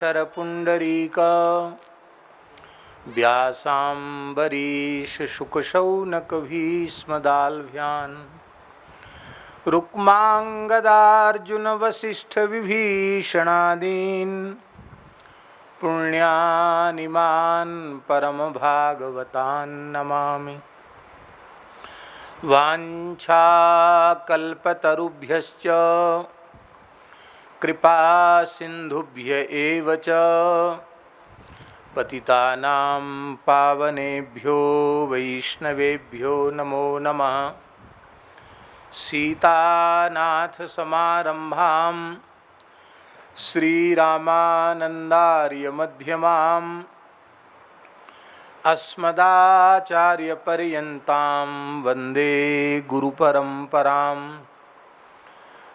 शरपुंडरीक व्यासाम्बरीश शुकशौनक भीष्मदाल्भ्यान् रुक्मांगदार्जुन वसिष्ठ विभीषणादीन् पुण्यानिमान् परम भागवतान् नमामि। वाञ्छाकल्पतरुभ्यश्च कृपा सिन्धुभ्य एव च पतितानां पावनेभ्यो वैष्णवेभ्यो नमो नमः। सीतानाथ समारंभां श्रीरामानन्दार्य मध्यमाम् अस्मदाचार्यपर्यन्तां वन्दे गुरुपरम्पराम्।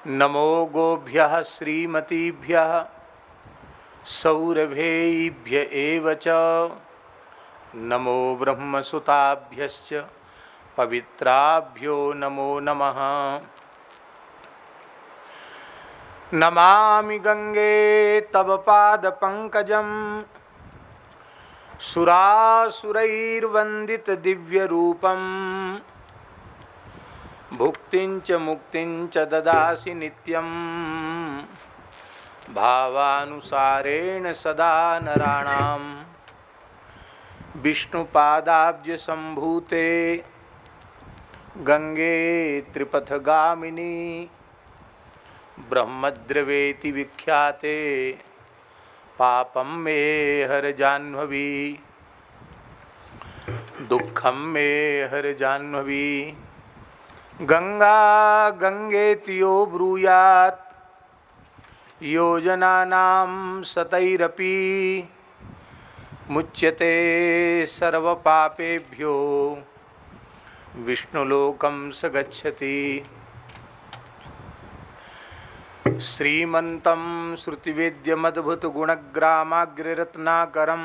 नमो गोभ्यः श्रीमतीभ्यः सौरभेभ्य एव च नमो ब्रह्मसुताभ्यश्च पवित्राभ्यो नमो नमः। नमामि गंगे तव पादपङ्कजं सुरासुरैर्वन्दित दिव्यरूपं भुक्तिं च मुक्तिं च ददासि नित्यं भावानुसारेण सदा नराणां। विष्णुपादाब्ज संभूते गंगे त्रिपथगामिनी ब्रह्मद्रवेति विख्याते पापं मे हर जाह्नवी दुःखं मे हर जाह्नवी। गंगा गंगेति यो ब्रूयात् योजनानां शतैरपि मुच्यते सर्वपापेभ्यो विष्णुलोकं स गच्छति। श्रीमन्तं श्रुतिवेद्यमद्भुतगुणग्रामाग्ररत्नाकरं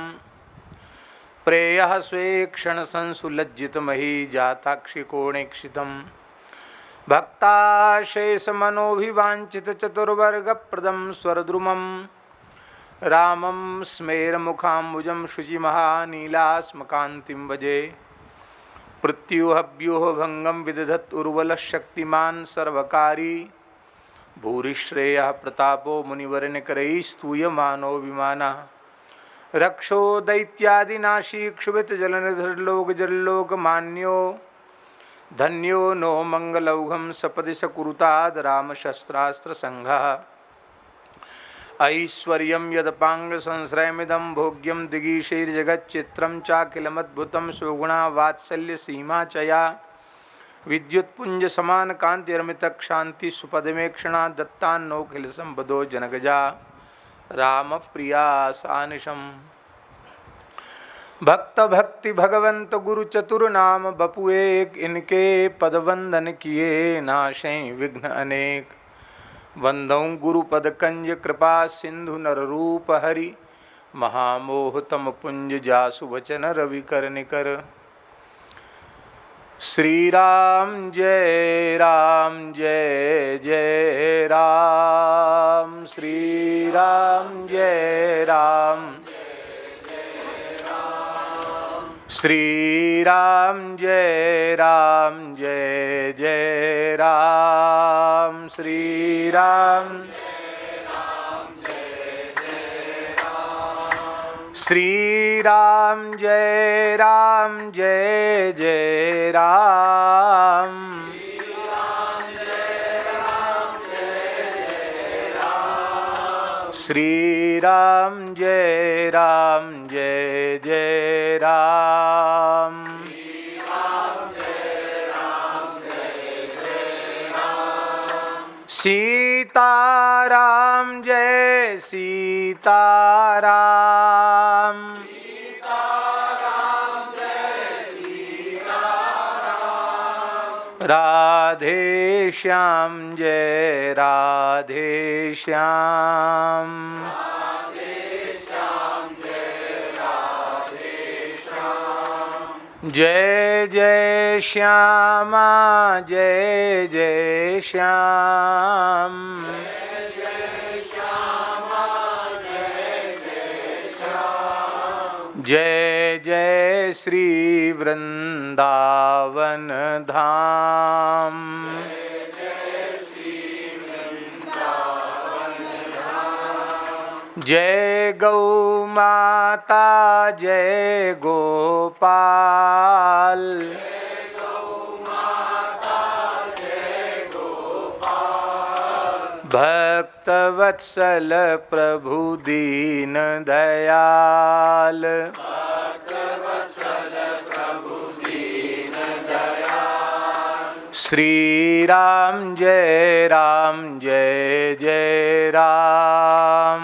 प्रेयः स्वेक्षणसंसुलज्जितमही जाताक्षिकोणेक्षितं भक्ताशेषमनोभिवाञ्छितचतुर्वर्गप्रदं स्वरद्रुमं रामं स्मेरमुखाम्बुजं शुचिमहानीलास्मकान्तिं भजे। पृथ्व्यूहव्यूहभङ्गं विदधत् उर्वलशक्तिमान् सर्वकारी भूरिश्रेयः प्रतापो मुनिवरनिकरैस्तूयमानो विमानः। रक्षो दैत्यादिनाशी क्षुभितजलनिधर्लोकजल्लोकमान्यो धन्यो नो मंगलौघं सपदि सकुरुताद् रामशस्त्रास्त्रसंघः। ऐश्वर्यं यदपाङ्गसंश्रयमिदं भोग्यं दिगीशैर्जगच्चित्रं चाखिलमद्भुतं स्वगुणा वात्सल्यसीमा च या विद्युत्पुञ्जसमानकान्तिरमितक्षान्ति सुपदमेक्षणा दत्तान्नोऽखिलसम्पदो जनगजा रामप्रिया सानिशम्। भक्त भक्ति भगवंत गुरु चतुर नाम बपु एक इनके पद वंदन किए नाशें विघ्न अनेक। वंदौ गुरुपद कंज कृपा सिंधु नर रूप हरि महामोह तम पुंज जासु वचन रवि कर निकर। श्री राम जय जय राम श्री राम जय राम श्री राम जय जय राम श्री राम श्री राम जय जय राम श्री राम जय जय राम। सीताराम जय सीताराम राधे श्याम जय राधे श्याम जय जय श्यामा जय जय श्याम जय जय श्री वृंदावन धाम। जय गौ माता जय गोपाल। भक्तवत्सल प्रभु दीन दयाल। श्री राम जय जय राम।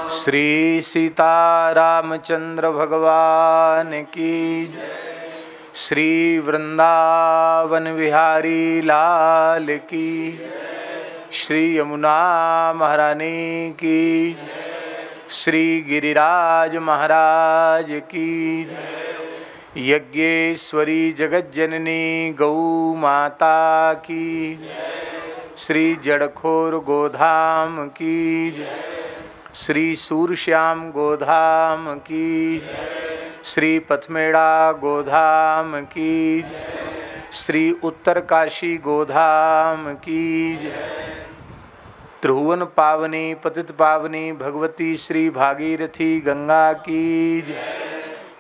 श्री सीता रामचंद्र भगवान की जय। श्री वृंदावन विहारी लाल की। श्री यमुना महारानी की। श्री गिरिराज महाराज की। यज्ञेश्वरी जगज्जननी गौ माता की। श्री जड़खोर गोधाम की। श्री सूरश्याम गोधाम की। श्री पथमेड़ा गोधाम की। श्री उत्तरकाशी गोधाम की। त्रिभुवन पावनी पतित पावनी भगवती श्री भागीरथी गंगा की।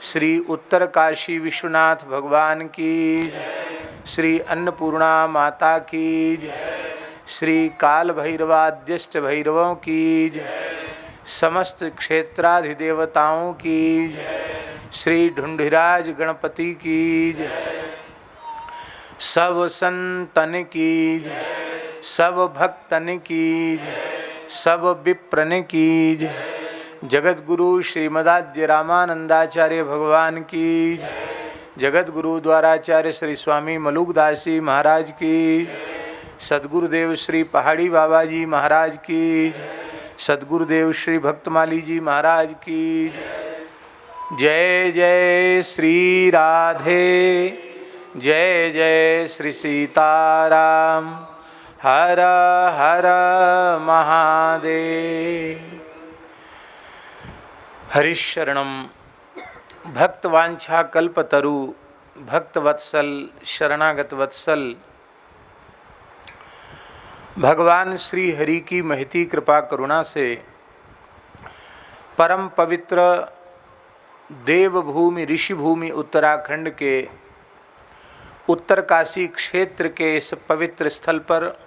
श्री उत्तरकाशी विश्वनाथ भगवान की। श्री अन्नपूर्णा माता की। श्री काल भैरवाद्यष्ट भैरवों की। समस्त क्षेत्राधिदेवताओं की। श्री ढूंढिराज गणपति की। सब संतन की। सब भक्तन की। सब विप्रन की। जगत गुरु श्रीमदाद्य रामानंदाचार्य भगवान की। जगत गुरु द्वाराचार्य श्री स्वामी मलुकदास जी महाराज की। सद्गुरुदेव श्री पहाड़ी बाबा जी महाराज की। सद्गुरुदेव श्री भक्तमाली जी महाराज की। जय जय श्री राधे। जय जय श्री सीताराम। हर हर महादेव। हरिशरणम भक्तवांछा कल्पतरु भक्तवत्सल शरणागत वत्सल। भगवान श्री हरि की महती कृपा करुणा से परम पवित्र देवभूमि ऋषिभूमि उत्तराखंड के उत्तरकाशी क्षेत्र के इस पवित्र स्थल पर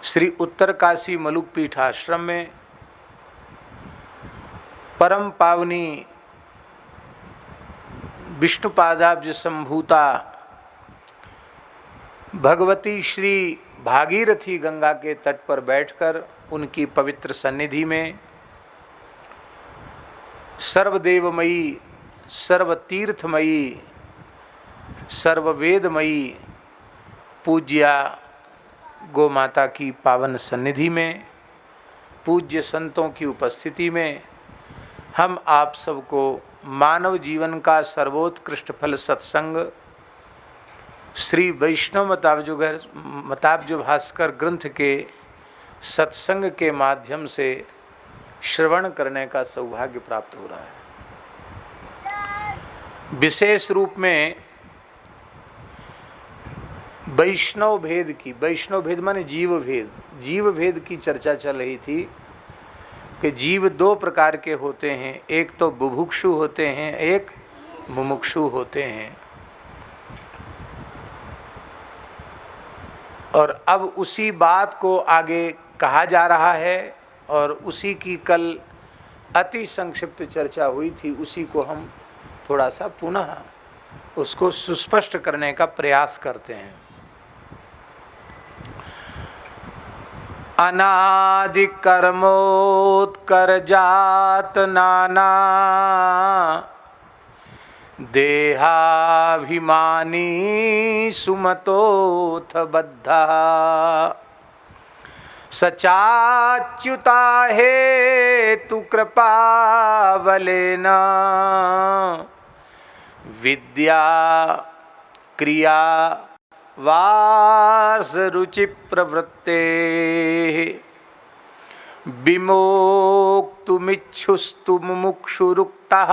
श्री उत्तरकाशी मलुक पीठ आश्रम में परम पावनी विष्णुपादाब्ज संभूता भगवती श्री भागीरथी गंगा के तट पर बैठकर उनकी पवित्र सन्निधि में सर्वदेवमयी सर्वतीर्थमयी सर्ववेदमयी पूज्या गौ माता की पावन सन्निधि में पूज्य संतों की उपस्थिति में हम आप सबको मानव जीवन का सर्वोत्कृष्ट फल सत्संग श्री वैष्णव मताब्ज भास्कर ग्रंथ के सत्संग के माध्यम से श्रवण करने का सौभाग्य प्राप्त हो रहा है। विशेष रूप में वैष्णव भेद माने जीव भेद की चर्चा चल रही थी कि जीव दो प्रकार के होते हैं, एक तो बुभुक्षु होते हैं, एक मुमुक्षु होते हैं। और अब उसी बात को आगे कहा जा रहा है और उसी की कल अति संक्षिप्त चर्चा हुई थी, उसी को हम थोड़ा सा पुनः उसको सुस्पष्ट करने का प्रयास करते हैं। अनादि कर्मोत्कर्जात नाना देहाभिमानी सुमतोऽथ बद्धा सचाच्युता हेतु कृपावलेन विद्या क्रिया वास रुचि प्रवृत्ते विमोक्तुमिच्छुस्तु मुमुक्षुरुक्तः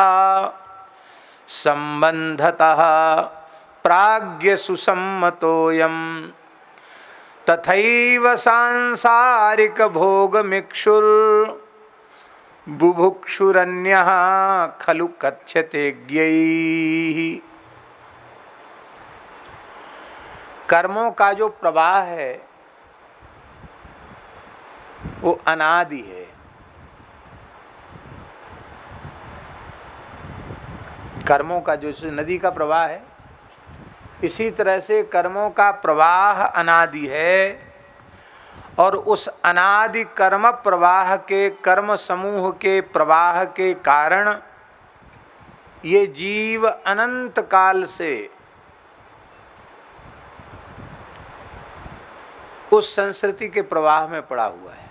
संबंधतः प्राज्ञ सुसम्मतोऽयं तथैव सांसारिक भोगमिक्षुर बुभुक्षुरन्यः खलु कथ्यते ज्ञैः। कर्मों का जो प्रवाह है वो अनादि है। कर्मों का जो नदी का प्रवाह है, इसी तरह से कर्मों का प्रवाह अनादि है। और उस अनादि कर्म प्रवाह के, कर्म समूह के प्रवाह के कारण ये जीव अनंत काल से उस संस्कृति के प्रवाह में पड़ा हुआ है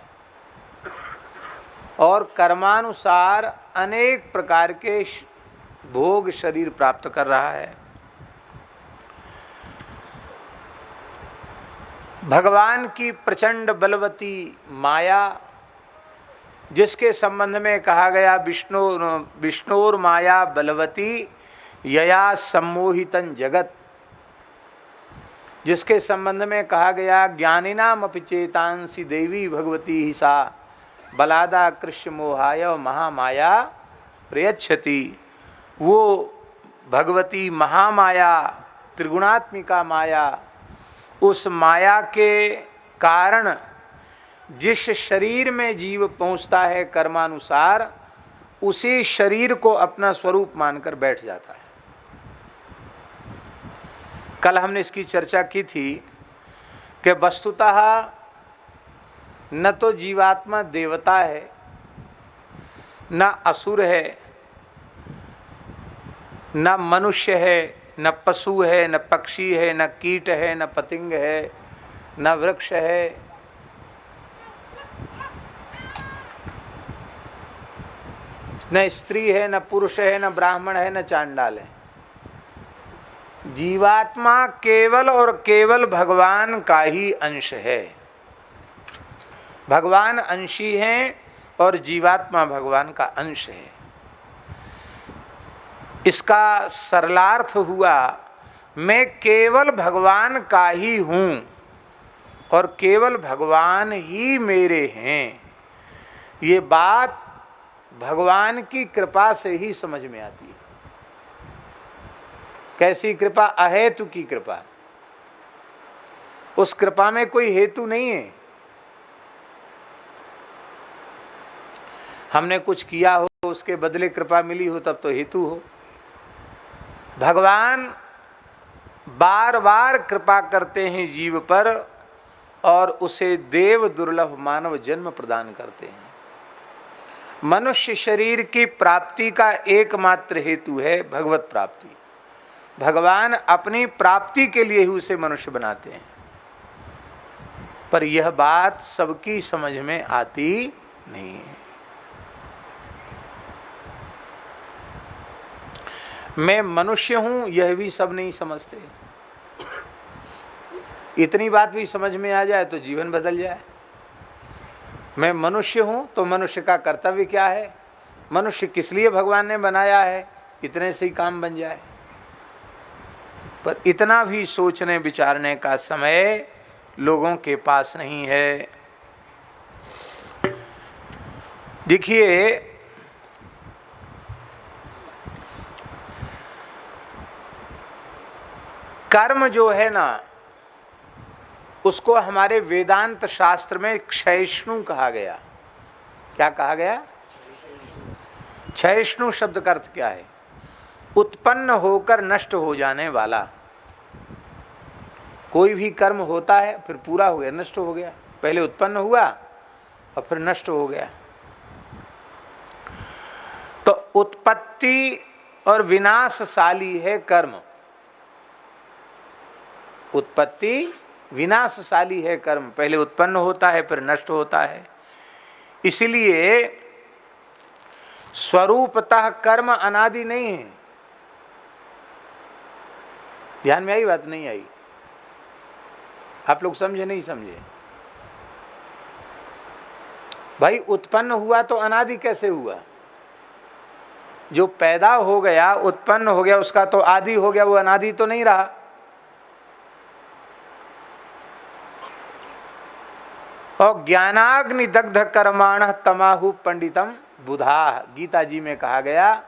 और कर्मानुसार अनेक प्रकार के भोग शरीर प्राप्त कर रहा है। भगवान की प्रचंड बलवती माया, जिसके संबंध में कहा गया विष्णुर माया बलवती यया सम्मोहितं जगत, जिसके संबंध में कहा गया ज्ञानिनाम अपि चेतांसि देवी भगवती ही सा बलादा कृष्ण मोहाय महामाया प्रयच्छति। वो भगवती महामाया, त्रिगुणात्मिका माया, उस माया के कारण जिस शरीर में जीव पहुंचता है कर्मानुसार, उसी शरीर को अपना स्वरूप मानकर बैठ जाता है। कल हमने इसकी चर्चा की थी कि वस्तुतः न तो जीवात्मा देवता है, न असुर है, न मनुष्य है, न पशु है, न पक्षी है, न कीट है, न पतंग है, न वृक्ष है। न स्त्री है, न पुरुष है, न ब्राह्मण है, न चांडाल है। जीवात्मा केवल और केवल भगवान का ही अंश है। भगवान अंशी हैं और जीवात्मा भगवान का अंश है। इसका सरलार्थ हुआ, मैं केवल भगवान का ही हूँ और केवल भगवान ही मेरे हैं। ये बात भगवान की कृपा से ही समझ में आती है। कैसी कृपा? अहेतु की कृपा। उस कृपा में कोई हेतु नहीं है। हमने कुछ किया हो, उसके बदले कृपा मिली हो, तब तो हेतु हो। भगवान बार बार कृपा करते हैं जीव पर और उसे देव दुर्लभ मानव जन्म प्रदान करते हैं। मनुष्य शरीर की प्राप्ति का एकमात्र हेतु है भगवत प्राप्ति। भगवान अपनी प्राप्ति के लिए ही उसे मनुष्य बनाते हैं, पर यह बात सबकी समझ में आती नहीं है। मैं मनुष्य हूं यह भी सब नहीं समझते। इतनी बात भी समझ में आ जाए तो जीवन बदल जाए। मैं मनुष्य हूं तो मनुष्य का कर्तव्य क्या है, मनुष्य किस लिए भगवान ने बनाया है, इतने से ही काम बन जाए। पर इतना भी सोचने विचारने का समय लोगों के पास नहीं है। देखिए, कर्म जो है ना, उसको हमारे वेदांत शास्त्र में क्षयिष्णु कहा गया। क्या कहा गया? क्षयिष्णु शब्द का अर्थ क्या है? उत्पन्न होकर नष्ट हो जाने वाला। कोई भी कर्म होता है, फिर पूरा हो गया, नष्ट हो गया। पहले उत्पन्न हुआ और फिर नष्ट हो गया। तो उत्पत्ति और विनाशशाली है कर्म। उत्पत्ति विनाशशाली है कर्म। पहले उत्पन्न होता है, फिर नष्ट होता है। इसलिए स्वरूपतः कर्म अनादि नहीं है। ध्यान में आई बात? नहीं आई? आप लोग समझे नहीं समझे? भाई उत्पन्न हुआ तो अनादि कैसे हुआ? जो पैदा हो गया, उत्पन्न हो गया, उसका तो आदि हो गया, वो अनादि तो नहीं रहा। और ज्ञानाग्नि दग्ध कर्माण तमाहु पंडितम बुधा, गीता जी में कहा गया,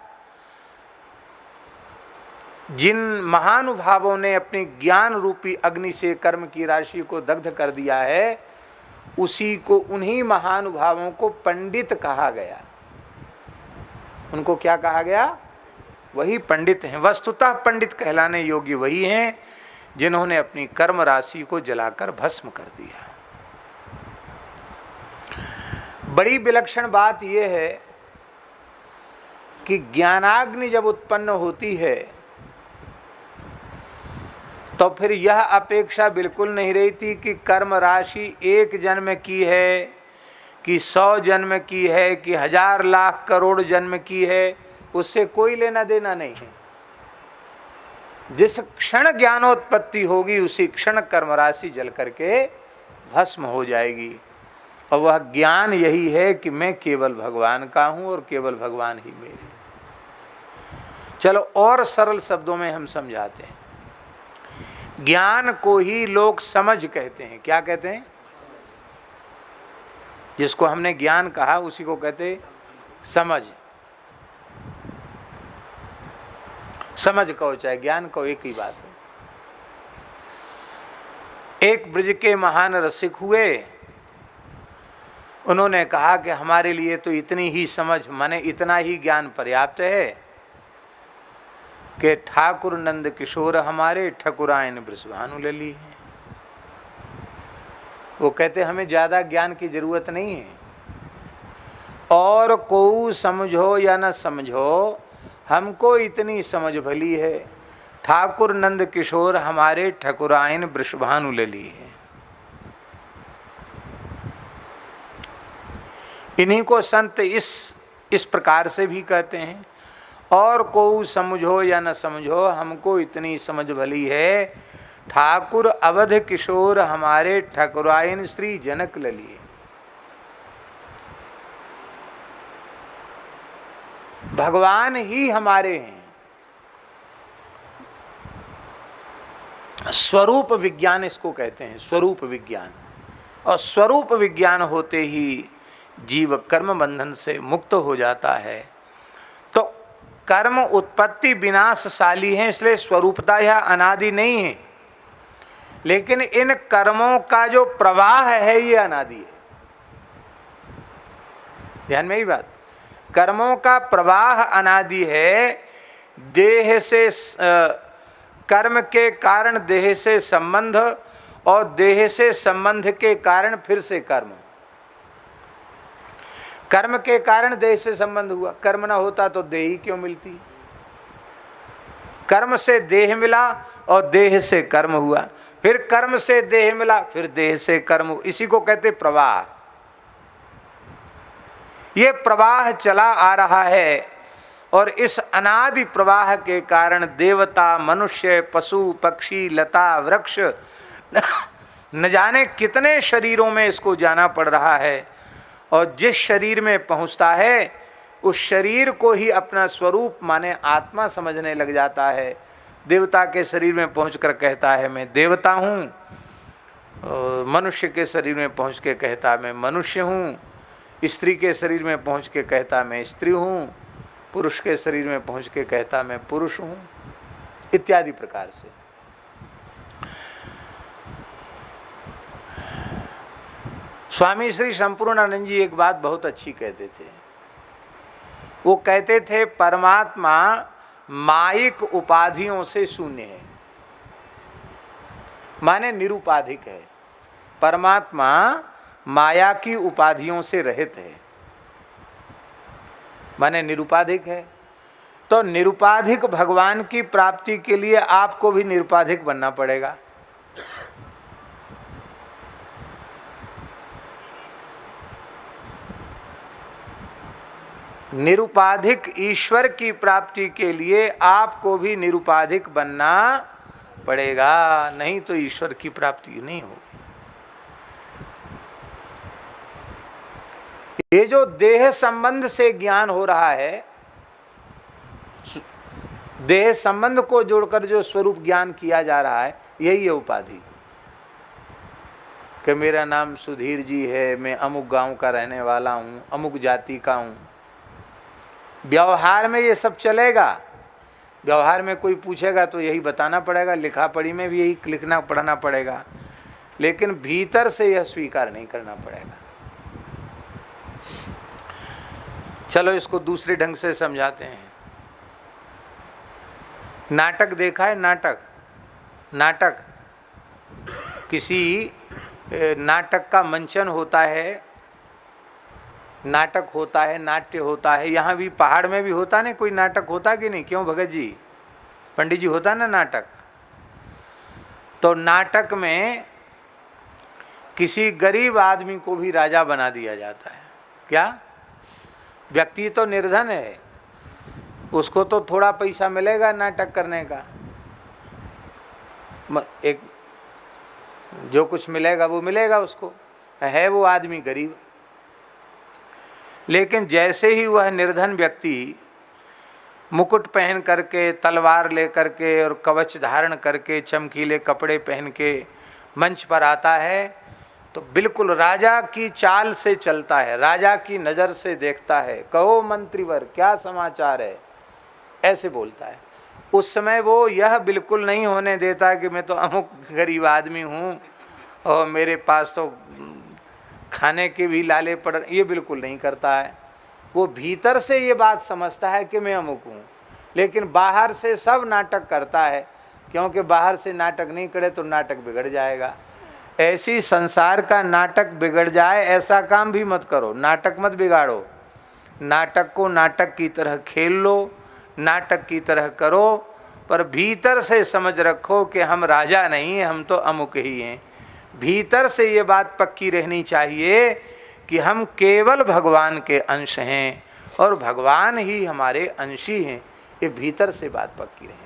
जिन महानुभावों ने अपनी ज्ञान रूपी अग्नि से कर्म की राशि को दग्ध कर दिया है, उसी को, उन्हीं महानुभावों को पंडित कहा गया। उनको क्या कहा गया? वही पंडित हैं। वस्तुतः पंडित कहलाने योग्य वही हैं जिन्होंने अपनी कर्म राशि को जलाकर भस्म कर दिया। बड़ी विलक्षण बात यह है कि ज्ञानाग्नि जब उत्पन्न होती है तो फिर यह अपेक्षा बिल्कुल नहीं रहती कि कर्म राशि 1 जन्म की है कि 100 जन्म की है कि 1000 लाख करोड़ जन्म की है, उससे कोई लेना देना नहीं है। जिस क्षण ज्ञानोत्पत्ति होगी उसी क्षण कर्म राशि जल करके भस्म हो जाएगी। और वह ज्ञान यही है कि मैं केवल भगवान का हूं और केवल भगवान ही मेरे। चलो और सरल शब्दों में हम समझाते हैं। ज्ञान को ही लोग समझ कहते हैं। क्या कहते हैं? जिसको हमने ज्ञान कहा उसी को कहते समझ। समझ कहो चाहे ज्ञान कहो, एक ही बात है। एक ब्रज के महान रसिक हुए, उन्होंने कहा कि हमारे लिए तो इतनी ही समझ, माने इतना ही ज्ञान पर्याप्त है कि ठाकुर नंद किशोर हमारे ठकुरायन वृषभानु लली है। वो कहते हमें ज्यादा ज्ञान की जरूरत नहीं है, और को समझो या न समझो, हमको इतनी समझ भली है, ठाकुर नंद किशोर हमारे ठकुरायन वृषभानु लली है। इन्हीं को संत इस प्रकार से भी कहते हैं, और को समझो या न समझो, हमको इतनी समझ भली है, ठाकुर अवध किशोर हमारे ठकुरायन श्री जनक ललिए। भगवान ही हमारे हैं। स्वरूप विज्ञान इसको कहते हैं, स्वरूप विज्ञान। और स्वरूप विज्ञान होते ही जीव कर्म बंधन से मुक्त हो जाता है। तो कर्म उत्पत्ति विनाशशाली है, इसलिए स्वरूपता यह अनादि नहीं है, लेकिन इन कर्मों का जो प्रवाह है ये अनादि है। ध्यान में ही बात, कर्मों का प्रवाह अनादि है। देह से कर्म के कारण देह से संबंध, और देह से संबंध के कारण फिर से कर्म। कर्म के कारण देह से संबंध हुआ, कर्म ना होता तो देह ही क्यों मिलती? कर्म से देह मिला और देह से कर्म हुआ, फिर कर्म से देह मिला, फिर देह से कर्म। इसी को कहते प्रवाह। ये प्रवाह चला आ रहा है, और इस अनादि प्रवाह के कारण देवता, मनुष्य, पशु, पक्षी, लता, वृक्ष, न जाने कितने शरीरों में इसको जाना पड़ रहा है। और जिस शरीर में पहुंचता है उस शरीर को ही अपना स्वरूप माने आत्मा समझने लग जाता है। देवता के शरीर में पहुंचकर कहता है मैं देवता हूँ, मनुष्य के शरीर में पहुंच के कहता मैं मनुष्य हूँ, स्त्री के शरीर में पहुंच के कहता मैं स्त्री हूँ, पुरुष के शरीर में पहुंच के कहता मैं पुरुष हूँ, इत्यादि प्रकार से। स्वामी श्री संपूर्णानंद जी एक बात बहुत अच्छी कहते थे। वो कहते थे परमात्मा मायिक उपाधियों से शून्य है, माने निरुपाधिक है। परमात्मा माया की उपाधियों से रहित है, माने निरुपाधिक है। तो निरुपाधिक भगवान की प्राप्ति के लिए आपको भी निरुपाधिक बनना पड़ेगा। निरुपाधिक ईश्वर की प्राप्ति के लिए आपको भी निरुपाधिक बनना पड़ेगा, नहीं तो ईश्वर की प्राप्ति नहीं होगी। ये जो देह संबंध से ज्ञान हो रहा है, देह संबंध को जोड़कर जो स्वरूप ज्ञान किया जा रहा है, यही है उपाधि। कि मेरा नाम सुधीर जी है, मैं अमुक गांव का रहने वाला हूं, अमुक जाति का हूं। व्यवहार में ये सब चलेगा, व्यवहार में कोई पूछेगा तो यही बताना पड़ेगा, लिखा पढ़ी में भी यही लिखना पढ़ना पड़ेगा, लेकिन भीतर से यह स्वीकार नहीं करना पड़ेगा। चलो इसको दूसरे ढंग से समझाते हैं। नाटक देखा है? नाटक किसी नाटक का मंचन होता है, नाटक होता है, नाट्य होता है। यहाँ भी पहाड़ में भी होता है ना, कोई नाटक होता कि नहीं? क्यों भगत जी, पंडित जी, होता ना नाटक? तो नाटक में किसी गरीब आदमी को भी राजा बना दिया जाता है। क्या? व्यक्ति तो निर्धन है, उसको तो थोड़ा पैसा मिलेगा नाटक करने का, एक जो कुछ मिलेगा वो मिलेगा उसको, है वो आदमी गरीब। लेकिन जैसे ही वह निर्धन व्यक्ति मुकुट पहन करके, तलवार लेकर के और कवच धारण करके, चमकीले कपड़े पहन के मंच पर आता है, तो बिल्कुल राजा की चाल से चलता है, राजा की नज़र से देखता है। कहो मंत्रीवर क्या समाचार है, ऐसे बोलता है। उस समय वो यह बिल्कुल नहीं होने देता कि मैं तो अमुक गरीब आदमी हूँ और मेरे पास तो खाने के भी लाले पड़, ये बिल्कुल नहीं करता है। वो भीतर से ये बात समझता है कि मैं अमुक हूँ, लेकिन बाहर से सब नाटक करता है, क्योंकि बाहर से नाटक नहीं करे तो नाटक बिगड़ जाएगा। ऐसी संसार का नाटक बिगड़ जाए ऐसा काम भी मत करो, नाटक मत बिगाड़ो। नाटक को नाटक की तरह खेल लो, नाटक की तरह करो, पर भीतर से समझ रखो कि हम राजा नहीं हैं, हम तो अमुक ही हैं। भीतर से ये बात पक्की रहनी चाहिए कि हम केवल भगवान के अंश हैं और भगवान ही हमारे अंशी हैं। ये भीतर से बात पक्की रहे।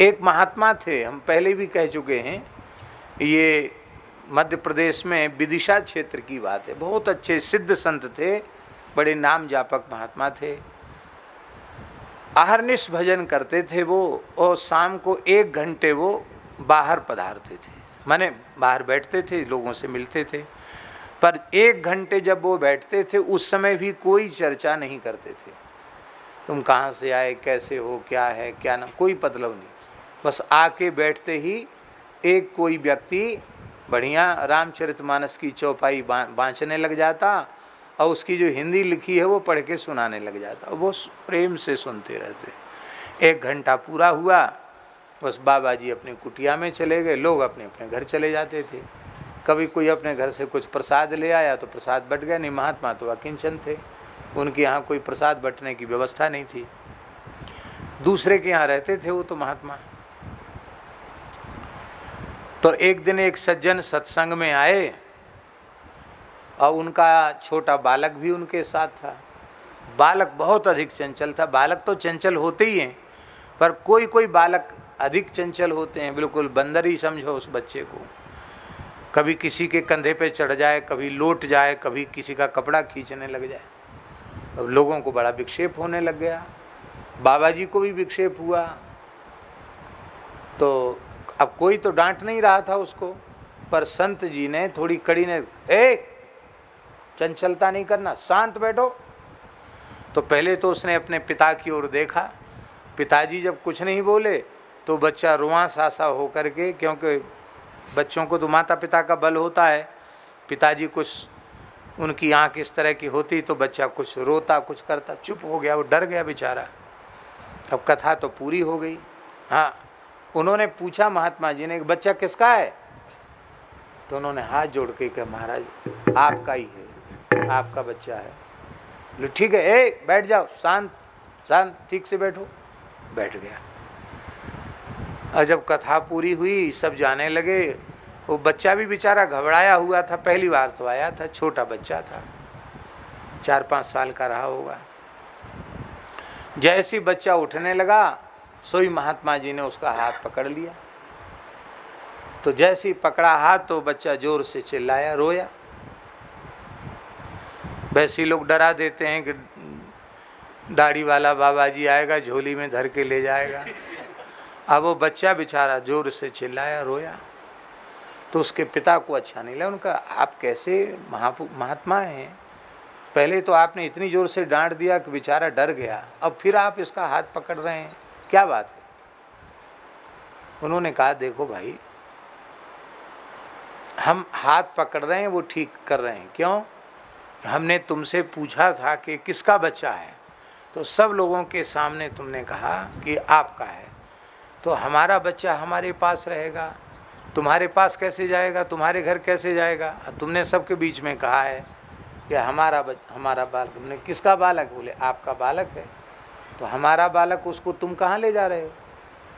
एक महात्मा थे, हम पहले भी कह चुके हैं, ये मध्य प्रदेश में विदिशा क्षेत्र की बात है। बहुत अच्छे सिद्ध संत थे, बड़े नाम जापक महात्मा थे। अहरनिश भजन करते थे वो, और शाम को 1 घंटे वो बाहर पधारते थे, माने बाहर बैठते थे, लोगों से मिलते थे। पर 1 घंटे जब वो बैठते थे उस समय भी कोई चर्चा नहीं करते थे। तुम कहाँ से आए, कैसे हो, क्या है क्या ना, कोई मतलब नहीं। बस आके बैठते ही एक कोई व्यक्ति बढ़िया रामचरितमानस की चौपाई बाँचने लग जाता और उसकी जो हिंदी लिखी है वो पढ़ के सुनाने लग जाता, और वो प्रेम से सुनते रहते। 1 घंटा पूरा हुआ, बस बाबा जी अपनी कुटिया में चले गए, लोग अपने अपने घर चले जाते थे। कभी कोई अपने घर से कुछ प्रसाद ले आया तो प्रसाद बट गया, नहीं महात्मा तो अकिंचन थे, उनके यहाँ कोई प्रसाद बटने की व्यवस्था नहीं थी, दूसरे के यहाँ रहते थे वो तो महात्मा। तो एक दिन एक सज्जन सत्संग में आए और उनका छोटा बालक भी उनके साथ था। बालक बहुत अधिक चंचल था, बालक तो चंचल होते ही हैं, पर कोई कोई बालक अधिक चंचल होते हैं, बिल्कुल बंदर ही समझो उस बच्चे को। कभी किसी के कंधे पे चढ़ जाए, कभी लौट जाए, कभी किसी का कपड़ा खींचने लग जाए। अब लोगों को बड़ा विक्षेप होने लग गया, बाबा जी को भी विक्षेप हुआ। तो अब कोई तो डांट नहीं रहा था उसको, पर संत जी ने थोड़ी कड़ी ने, चंचलता नहीं करना, शांत बैठो। तो पहले तो उसने अपने पिता की ओर देखा, पिताजी जब कुछ नहीं बोले तो बच्चा रुआं सासा हो करके, क्योंकि बच्चों को तो माता पिता का बल होता है, पिताजी कुछ उनकी आंख इस तरह की होती तो बच्चा कुछ रोता कुछ करता, चुप हो गया, वो डर गया बेचारा। अब कथा तो पूरी हो गई। हाँ, उन्होंने पूछा महात्मा जी ने, बच्चा किसका है? तो उन्होंने हाथ जोड़ के कहा, महाराज आपका ही है, आपका बच्चा है। ठीक है, बैठ जाओ, शांत शांत, ठीक से बैठो। बैठ गया। और जब कथा पूरी हुई, सब जाने लगे, वो बच्चा भी बेचारा घबराया हुआ था, पहली बार तो आया था, छोटा बच्चा था, 4-5 साल का रहा होगा। जैसे बच्चा उठने लगा, सोई महात्मा जी ने उसका हाथ पकड़ लिया। तो जैसे ही पकड़ा हाथ तो बच्चा जोर से चिल्लाया, रोया। वैसे ही लोग डरा देते हैं कि दाढ़ी वाला बाबा जी आएगा, झोली में धर के ले जाएगा। अब वो बच्चा बेचारा जोर से चिल्लाया, रोया, तो उसके पिता को अच्छा नहीं लगा। उनका आप कैसे महात्मा हैं, पहले तो आपने इतनी जोर से डांट दिया कि बेचारा डर गया, अब फिर आप इसका हाथ पकड़ रहे हैं, क्या बात है। उन्होंने कहा देखो भाई, हम हाथ पकड़ रहे हैं वो ठीक कर रहे हैं, क्यों, हमने तुमसे पूछा था कि किसका बच्चा है, तो सब लोगों के सामने तुमने कहा कि आपका है, तो हमारा बच्चा हमारे पास रहेगा, तुम्हारे पास कैसे जाएगा, तुम्हारे घर कैसे जाएगा। तुमने सबके बीच में कहा है कि हमारा बालक। तुमने किसका बालक, बोले आपका बालक है, तो हमारा बालक उसको तुम कहाँ ले जा रहे हो,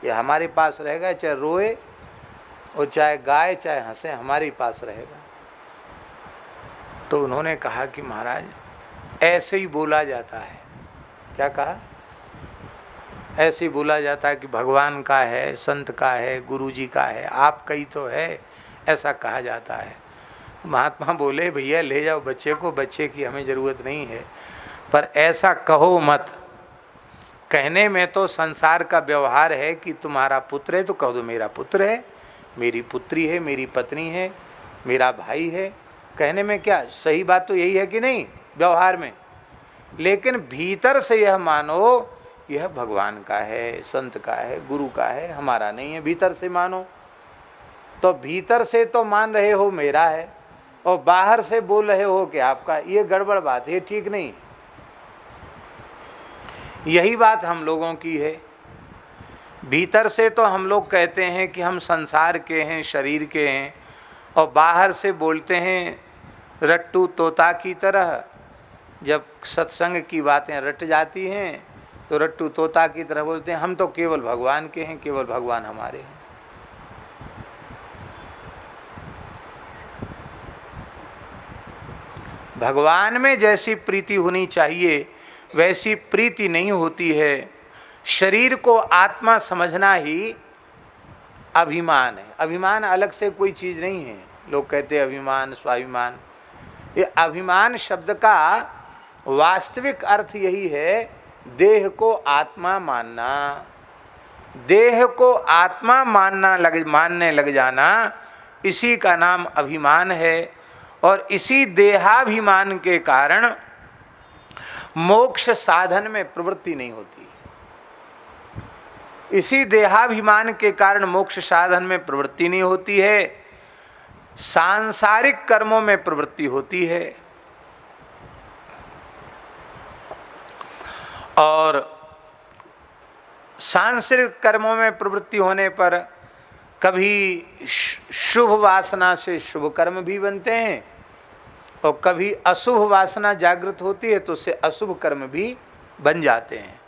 ये हमारे पास रहेगा, चाहे रोए और चाहे गाए चाहे हंसे, हमारे पास रहेगा। तो उन्होंने कहा कि महाराज ऐसे ही बोला जाता है। क्या कहा, ऐसे ही बोला जाता है कि भगवान का है, संत का है, गुरु जी का है, आपका ही तो है, ऐसा कहा जाता है। महात्मा बोले भैया ले जाओ बच्चे को, बच्चे की हमें ज़रूरत नहीं है, पर ऐसा कहो मत। कहने में तो संसार का व्यवहार है कि तुम्हारा पुत्र है तो कह दो मेरा पुत्र है, मेरी पुत्री है, मेरी पत्नी है, मेरा भाई है। कहने में क्या, सही बात तो यही है कि नहीं व्यवहार में, लेकिन भीतर से यह मानो यह भगवान का है, संत का है, गुरु का है, हमारा नहीं है। भीतर से मानो, तो भीतर से तो मान रहे हो मेरा है और बाहर से बोल रहे हो कि आपका, ये गड़बड़ बात है, ठीक नहीं। यही बात हम लोगों की है। भीतर से तो हम लोग कहते हैं कि हम संसार के हैं, शरीर के हैं, और बाहर से बोलते हैं रट्टू तोता की तरह। जब सत्संग की बातें रट जाती हैं तो रट्टू तोता की तरह बोलते हैं हम तो केवल भगवान के हैं, केवल भगवान हमारे हैं। भगवान में जैसी प्रीति होनी चाहिए वैसी प्रीति नहीं होती है। शरीर को आत्मा समझना ही अभिमान है। अभिमान अलग से कोई चीज़ नहीं है। लोग कहते हैं अभिमान, स्वाभिमान। ये अभिमान शब्द का वास्तविक अर्थ यही है, देह को आत्मा मानना। देह को आत्मा मानने लग जाना, इसी का नाम अभिमान है। और इसी देहाभिमान के कारण मोक्ष साधन में प्रवृत्ति नहीं होती। इसी देहाभिमान के कारण मोक्ष साधन में प्रवृत्ति नहीं होती है, सांसारिक कर्मों में प्रवृत्ति होती है। और सांसारिक कर्मों में प्रवृत्ति होने पर कभी शुभ वासना से शुभ कर्म भी बनते हैं और कभी अशुभ वासना जागृत होती है तो उससे अशुभ कर्म भी बन जाते हैं।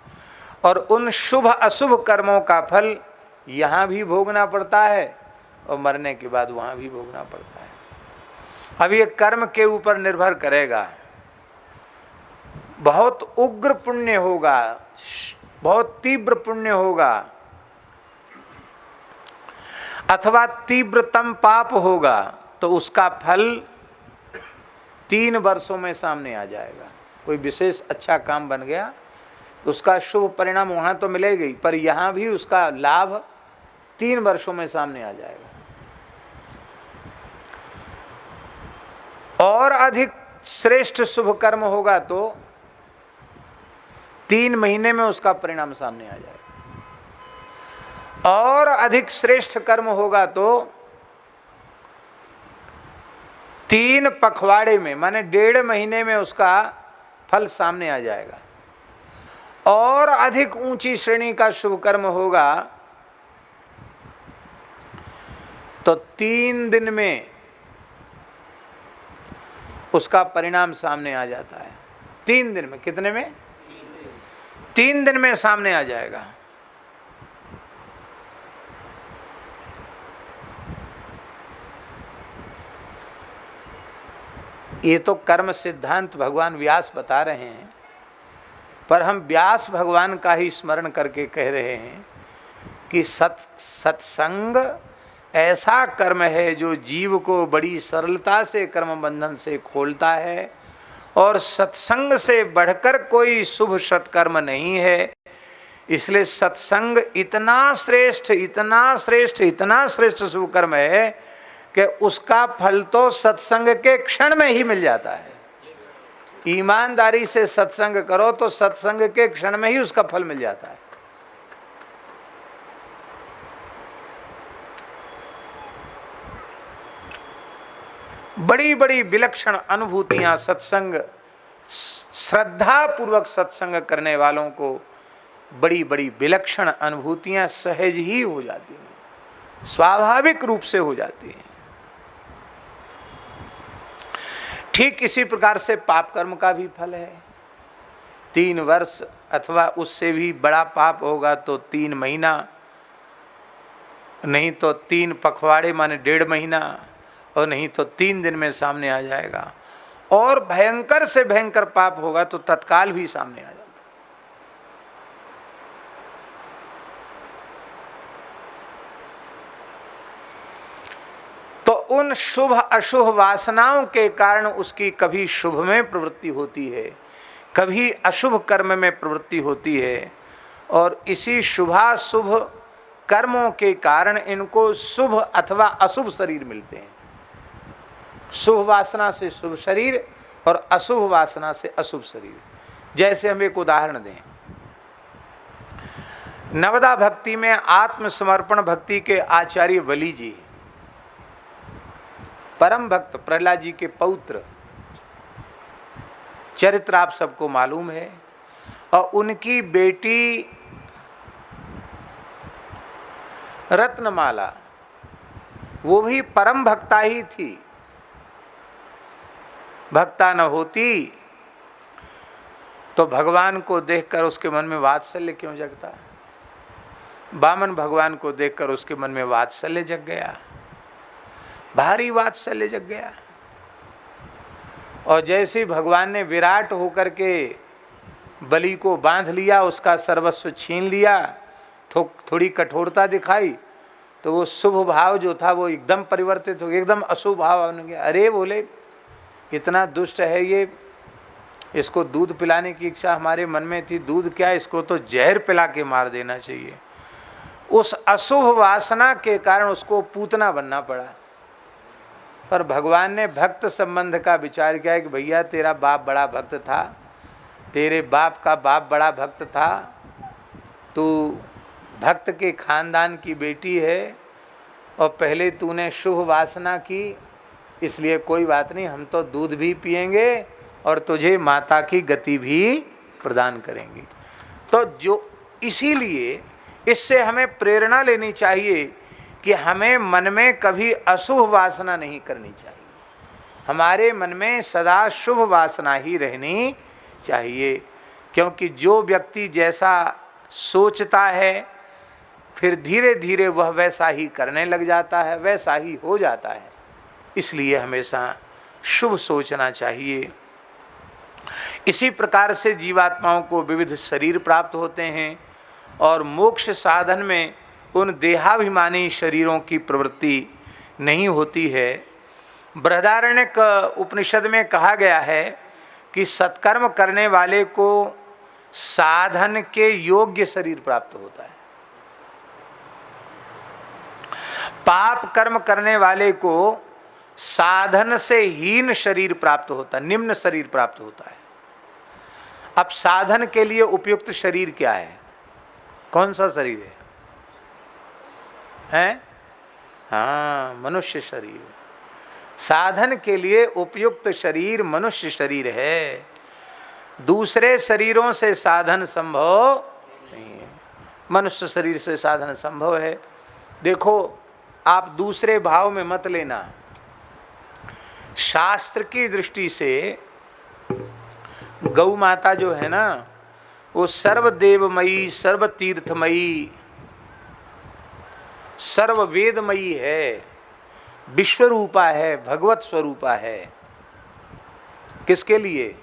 और उन शुभ अशुभ कर्मों का फल यहाँ भी भोगना पड़ता है और मरने के बाद वहाँ भी भोगना पड़ता है। अब ये कर्म के ऊपर निर्भर करेगा। बहुत उग्र पुण्य होगा, बहुत तीव्र पुण्य होगा, अथवा तीव्रतम पाप होगा, तो उसका फल 3 वर्षों में सामने आ जाएगा। कोई विशेष अच्छा काम बन गया, उसका शुभ परिणाम वहाँ तो मिलेगा ही, पर यहाँ भी उसका लाभ 3 वर्षों में सामने आ जाएगा। और अधिक श्रेष्ठ शुभ कर्म होगा तो 3 महीने में उसका परिणाम सामने आ जाएगा। और अधिक श्रेष्ठ कर्म होगा तो 3 पखवाड़े में, माने 1.5 महीने में उसका फल सामने आ जाएगा। और अधिक ऊंची श्रेणी का शुभ कर्म होगा तो 3 दिन में उसका परिणाम सामने आ जाता है। 3 दिन में, कितने में? 3 दिन में सामने आ जाएगा। ये तो कर्म सिद्धांत भगवान व्यास बता रहे हैं, पर हम व्यास भगवान का ही स्मरण करके कह रहे हैं कि सत्संग ऐसा कर्म है जो जीव को बड़ी सरलता से कर्म बंधन से खोलता है और सत्संग से बढ़कर कोई शुभ सत्कर्म नहीं है। इसलिए सत्संग इतना श्रेष्ठ, इतना श्रेष्ठ, इतना श्रेष्ठ शुभ कर्म है कि उसका फल तो सत्संग के क्षण में ही मिल जाता है। ईमानदारी से सत्संग करो तो सत्संग के क्षण में ही उसका फल मिल जाता है। बड़ी बड़ी विलक्षण अनुभूतियां सत्संग, श्रद्धा पूर्वक सत्संग करने वालों को बड़ी बड़ी विलक्षण अनुभूतियां सहज ही हो जाती हैं, स्वाभाविक रूप से हो जाती हैं। ठीक इसी प्रकार से पाप कर्म का भी फल है। 3 वर्ष अथवा उससे भी बड़ा पाप होगा तो 3 महीना, नहीं तो 3 पखवाड़े माने 1.5 महीना, और नहीं तो 3 दिन में सामने आ जाएगा। और भयंकर से भयंकर पाप होगा तो तत्काल भी सामने आ जाता। तो उन शुभ अशुभ वासनाओं के कारण उसकी कभी शुभ में प्रवृत्ति होती है, कभी अशुभ कर्म में प्रवृत्ति होती है। और इसी शुभाशुभ कर्मों के कारण इनको शुभ अथवा अशुभ शरीर मिलते हैं। शुभ वासना से शुभ शरीर और अशुभ वासना से अशुभ शरीर। जैसे हम एक उदाहरण दें, नवदा भक्ति में आत्मसमर्पण भक्ति के आचार्य बलि जी, परम भक्त प्रहलाद जी के पौत्र, चरित्र आप सबको मालूम है। और उनकी बेटी रत्नमाला, वो भी परम भक्ता ही थी। भक्ता न होती तो भगवान को देखकर उसके मन में वात्सल्य क्यों जगता। वामन भगवान को देखकर उसके मन में वात्सल्य जग गया, भारी वात्सल्य जग गया। और जैसे भगवान ने विराट होकर के बलि को बांध लिया, उसका सर्वस्व छीन लिया, थोड़ी कठोरता दिखाई, तो वो शुभ भाव जो था वो एकदम परिवर्तित हो गया, एकदम अशुभ भाव बन गया। अरे बोले, इतना दुष्ट है ये, इसको दूध पिलाने की इच्छा हमारे मन में थी, दूध क्या, इसको तो जहर पिला के मार देना चाहिए। उस अशुभ वासना के कारण उसको पूतना बनना पड़ा। पर भगवान ने भक्त संबंध का विचार किया कि भैया तेरा बाप बड़ा भक्त था, तेरे बाप का बाप बड़ा भक्त था, तू भक्त के खानदान की बेटी है और पहले तूने शुभ वासना की, इसलिए कोई बात नहीं, हम तो दूध भी पिएंगे और तुझे माता की गति भी प्रदान करेंगे। तो जो इसीलिए इससे हमें प्रेरणा लेनी चाहिए कि हमें मन में कभी अशुभ वासना नहीं करनी चाहिए, हमारे मन में सदा शुभ वासना ही रहनी चाहिए। क्योंकि जो व्यक्ति जैसा सोचता है फिर धीरे धीरे वह वैसा ही करने लग जाता है, वैसा ही हो जाता है। इसलिए हमेशा शुभ सोचना चाहिए। इसी प्रकार से जीवात्माओं को विविध शरीर प्राप्त होते हैं और मोक्ष साधन में उन देहाभिमानी शरीरों की प्रवृत्ति नहीं होती है। बृहदारण्यक उपनिषद में कहा गया है कि सत्कर्म करने वाले को साधन के योग्य शरीर प्राप्त होता है, पाप कर्म करने वाले को साधन से हीन शरीर प्राप्त होता है, निम्न शरीर प्राप्त होता है। अब साधन के लिए उपयुक्त शरीर क्या है, कौन सा शरीर है? हाँ, मनुष्य शरीर। साधन के लिए उपयुक्त शरीर मनुष्य शरीर है। दूसरे शरीरों से साधन संभव नहीं है, मनुष्य शरीर से साधन संभव है। देखो, आप दूसरे भाव में मत लेना। शास्त्र की दृष्टि से गौ माता जो है ना, वो सर्वदेवमयी, सर्वतीर्थमयी, सर्ववेदमयी है, विश्वरूपा है, भगवत स्वरूपा है। किसके लिए?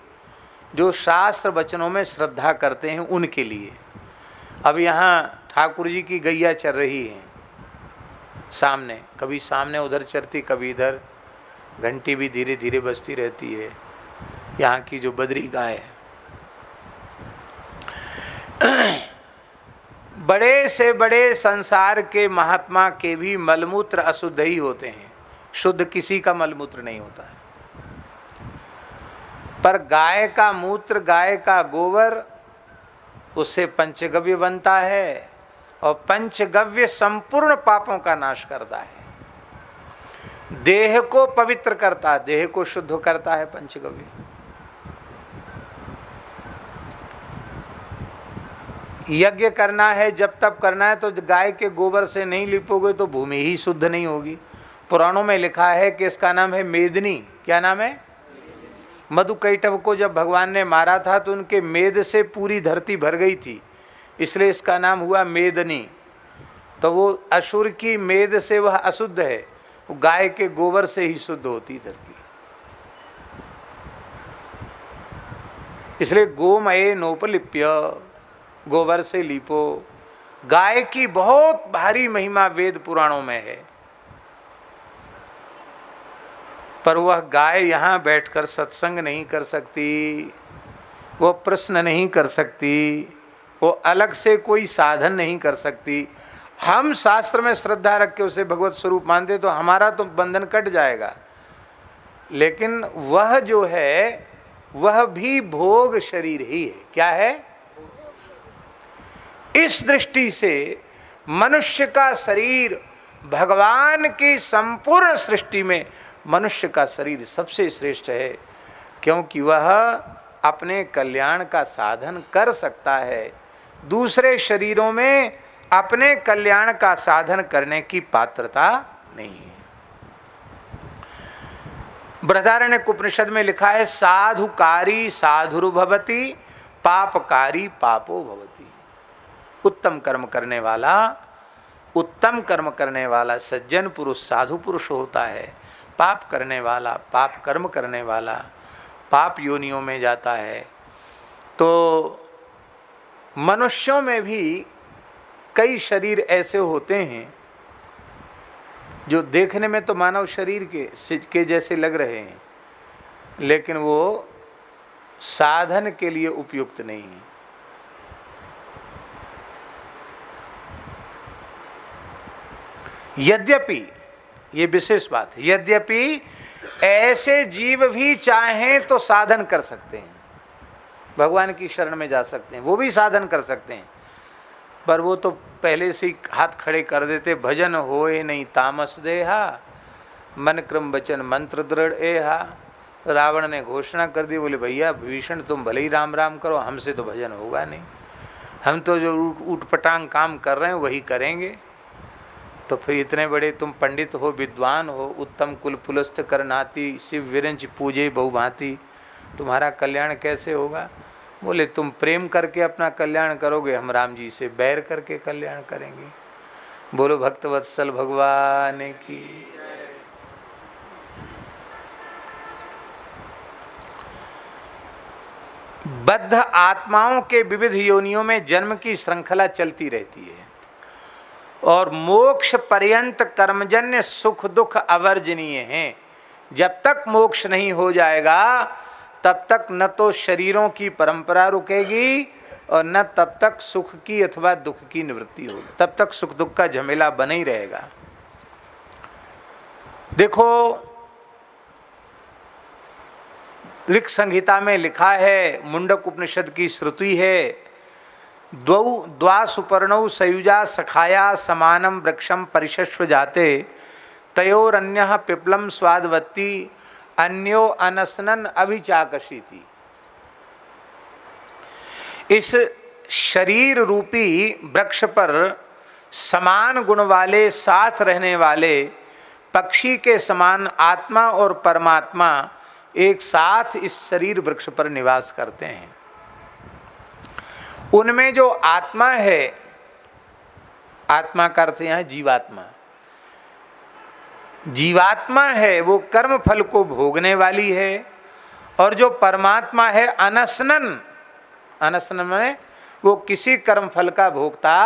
जो शास्त्र वचनों में श्रद्धा करते हैं उनके लिए। अब यहाँ ठाकुर जी की गैया चल रही है सामने, कभी सामने उधर चलती, कभी इधर, घंटी भी धीरे धीरे बजती रहती है। यहाँ की जो बद्री गाय है। बड़े से बड़े संसार के महात्मा के भी मलमूत्र अशुद्ध ही होते हैं, शुद्ध किसी का मलमूत्र नहीं होता है। पर गाय का मूत्र, गाय का गोबर, उससे पंचगव्य बनता है और पंचगव्य संपूर्ण पापों का नाश करता है, देह को पवित्र करता है, देह को शुद्ध करता है पंचगव्य। यज्ञ करना है, जब तब करना है, तो गाय के गोबर से नहीं लिपोगे तो भूमि ही शुद्ध नहीं होगी। पुराणों में लिखा है कि इसका नाम है मेदनी। क्या नाम है? मधुकैटभ को जब भगवान ने मारा था तो उनके मेद से पूरी धरती भर गई थी, इसलिए इसका नाम हुआ मेदनी। तो वो असुर की मेद से वह अशुद्ध है, वो गाय के गोबर से ही शुद्ध होती धरती। इसलिए गोमये नोपलिप्य, गोबर से लीपो। गाय की बहुत भारी महिमा वेद पुराणों में है, पर वह गाय यहाँ बैठकर सत्संग नहीं कर सकती, वो प्रश्न नहीं कर सकती, वो अलग से कोई साधन नहीं कर सकती। हम शास्त्र में श्रद्धा रख के उसे भगवत स्वरूप मानते तो हमारा तो बंधन कट जाएगा, लेकिन वह जो है वह भी भोग शरीर ही है। क्या है? इस दृष्टि से मनुष्य का शरीर भगवान की संपूर्ण सृष्टि में मनुष्य का शरीर सबसे श्रेष्ठ है, क्योंकि वह अपने कल्याण का साधन कर सकता है। दूसरे शरीरों में अपने कल्याण का साधन करने की पात्रता नहीं है। बृहदारण्यक उपनिषद में लिखा है, साधुकारी साधुर्भवति पापकारी पापो भवति। उत्तम कर्म करने वाला सज्जन पुरुष साधु पुरुष होता है, पाप करने वाला, पाप कर्म करने वाला पाप योनियों में जाता है। तो मनुष्यों में भी कई शरीर ऐसे होते हैं जो देखने में तो मानव शरीर के जैसे लग रहे हैं, लेकिन वो साधन के लिए उपयुक्त नहीं है। यद्यपि, ये विशेष बात है, यद्यपि ऐसे जीव भी चाहें तो साधन कर सकते हैं, भगवान की शरण में जा सकते हैं, वो भी साधन कर सकते हैं, पर वो तो पहले से ही हाथ खड़े कर देते। भजन होए नहीं तामस देहा, मन क्रम वचन मंत्र दृढ़ एहा। रावण ने घोषणा कर दी, बोले भैया विभीषण तुम भले ही राम राम करो, हमसे तो भजन होगा नहीं, हम तो जो ऊटपटांग काम कर रहे हैं वही करेंगे। तो फिर इतने बड़े तुम पंडित हो, विद्वान हो, उत्तम कुल पुलस्त करनाती, शिव विरंच पूजे बहुभांति, तुम्हारा कल्याण कैसे होगा? बोले तुम प्रेम करके अपना कल्याण करोगे, हम राम जी से बैर करके कल्याण करेंगे। बोलो भक्तवत्सल भगवान की। बद्ध आत्माओं के विविध योनियों में जन्म की श्रृंखला चलती रहती है और मोक्ष पर्यंत कर्मजन्य सुख दुख अवर्जनीय हैं। जब तक मोक्ष नहीं हो जाएगा तब तक न तो शरीरों की परंपरा रुकेगी और न तब तक सुख की अथवा दुख की निवृत्ति होगी, तब तक सुख दुख का झमेला बना ही रहेगा। देखो ऋक् संहिता में लिखा है, मुंडक उपनिषद की श्रुति है, द्वा सुपर्णौ सयुजा सखाया समानम वृक्षम परिशस्व जाते तयोरन्यः पिप्लम स्वादवत्ती अन्यो अनसनन अभिचाकशीति। इस शरीर रूपी वृक्ष पर समान गुण वाले, साथ रहने वाले पक्षी के समान आत्मा और परमात्मा एक साथ इस शरीर वृक्ष पर निवास करते हैं। उनमें जो आत्मा है, आत्मा का अर्थ यहाँ जीवात्मा, जीवात्मा है वो कर्म फल को भोगने वाली है, और जो परमात्मा है अनसनन, अनसनन में वो किसी कर्म फल का भोगता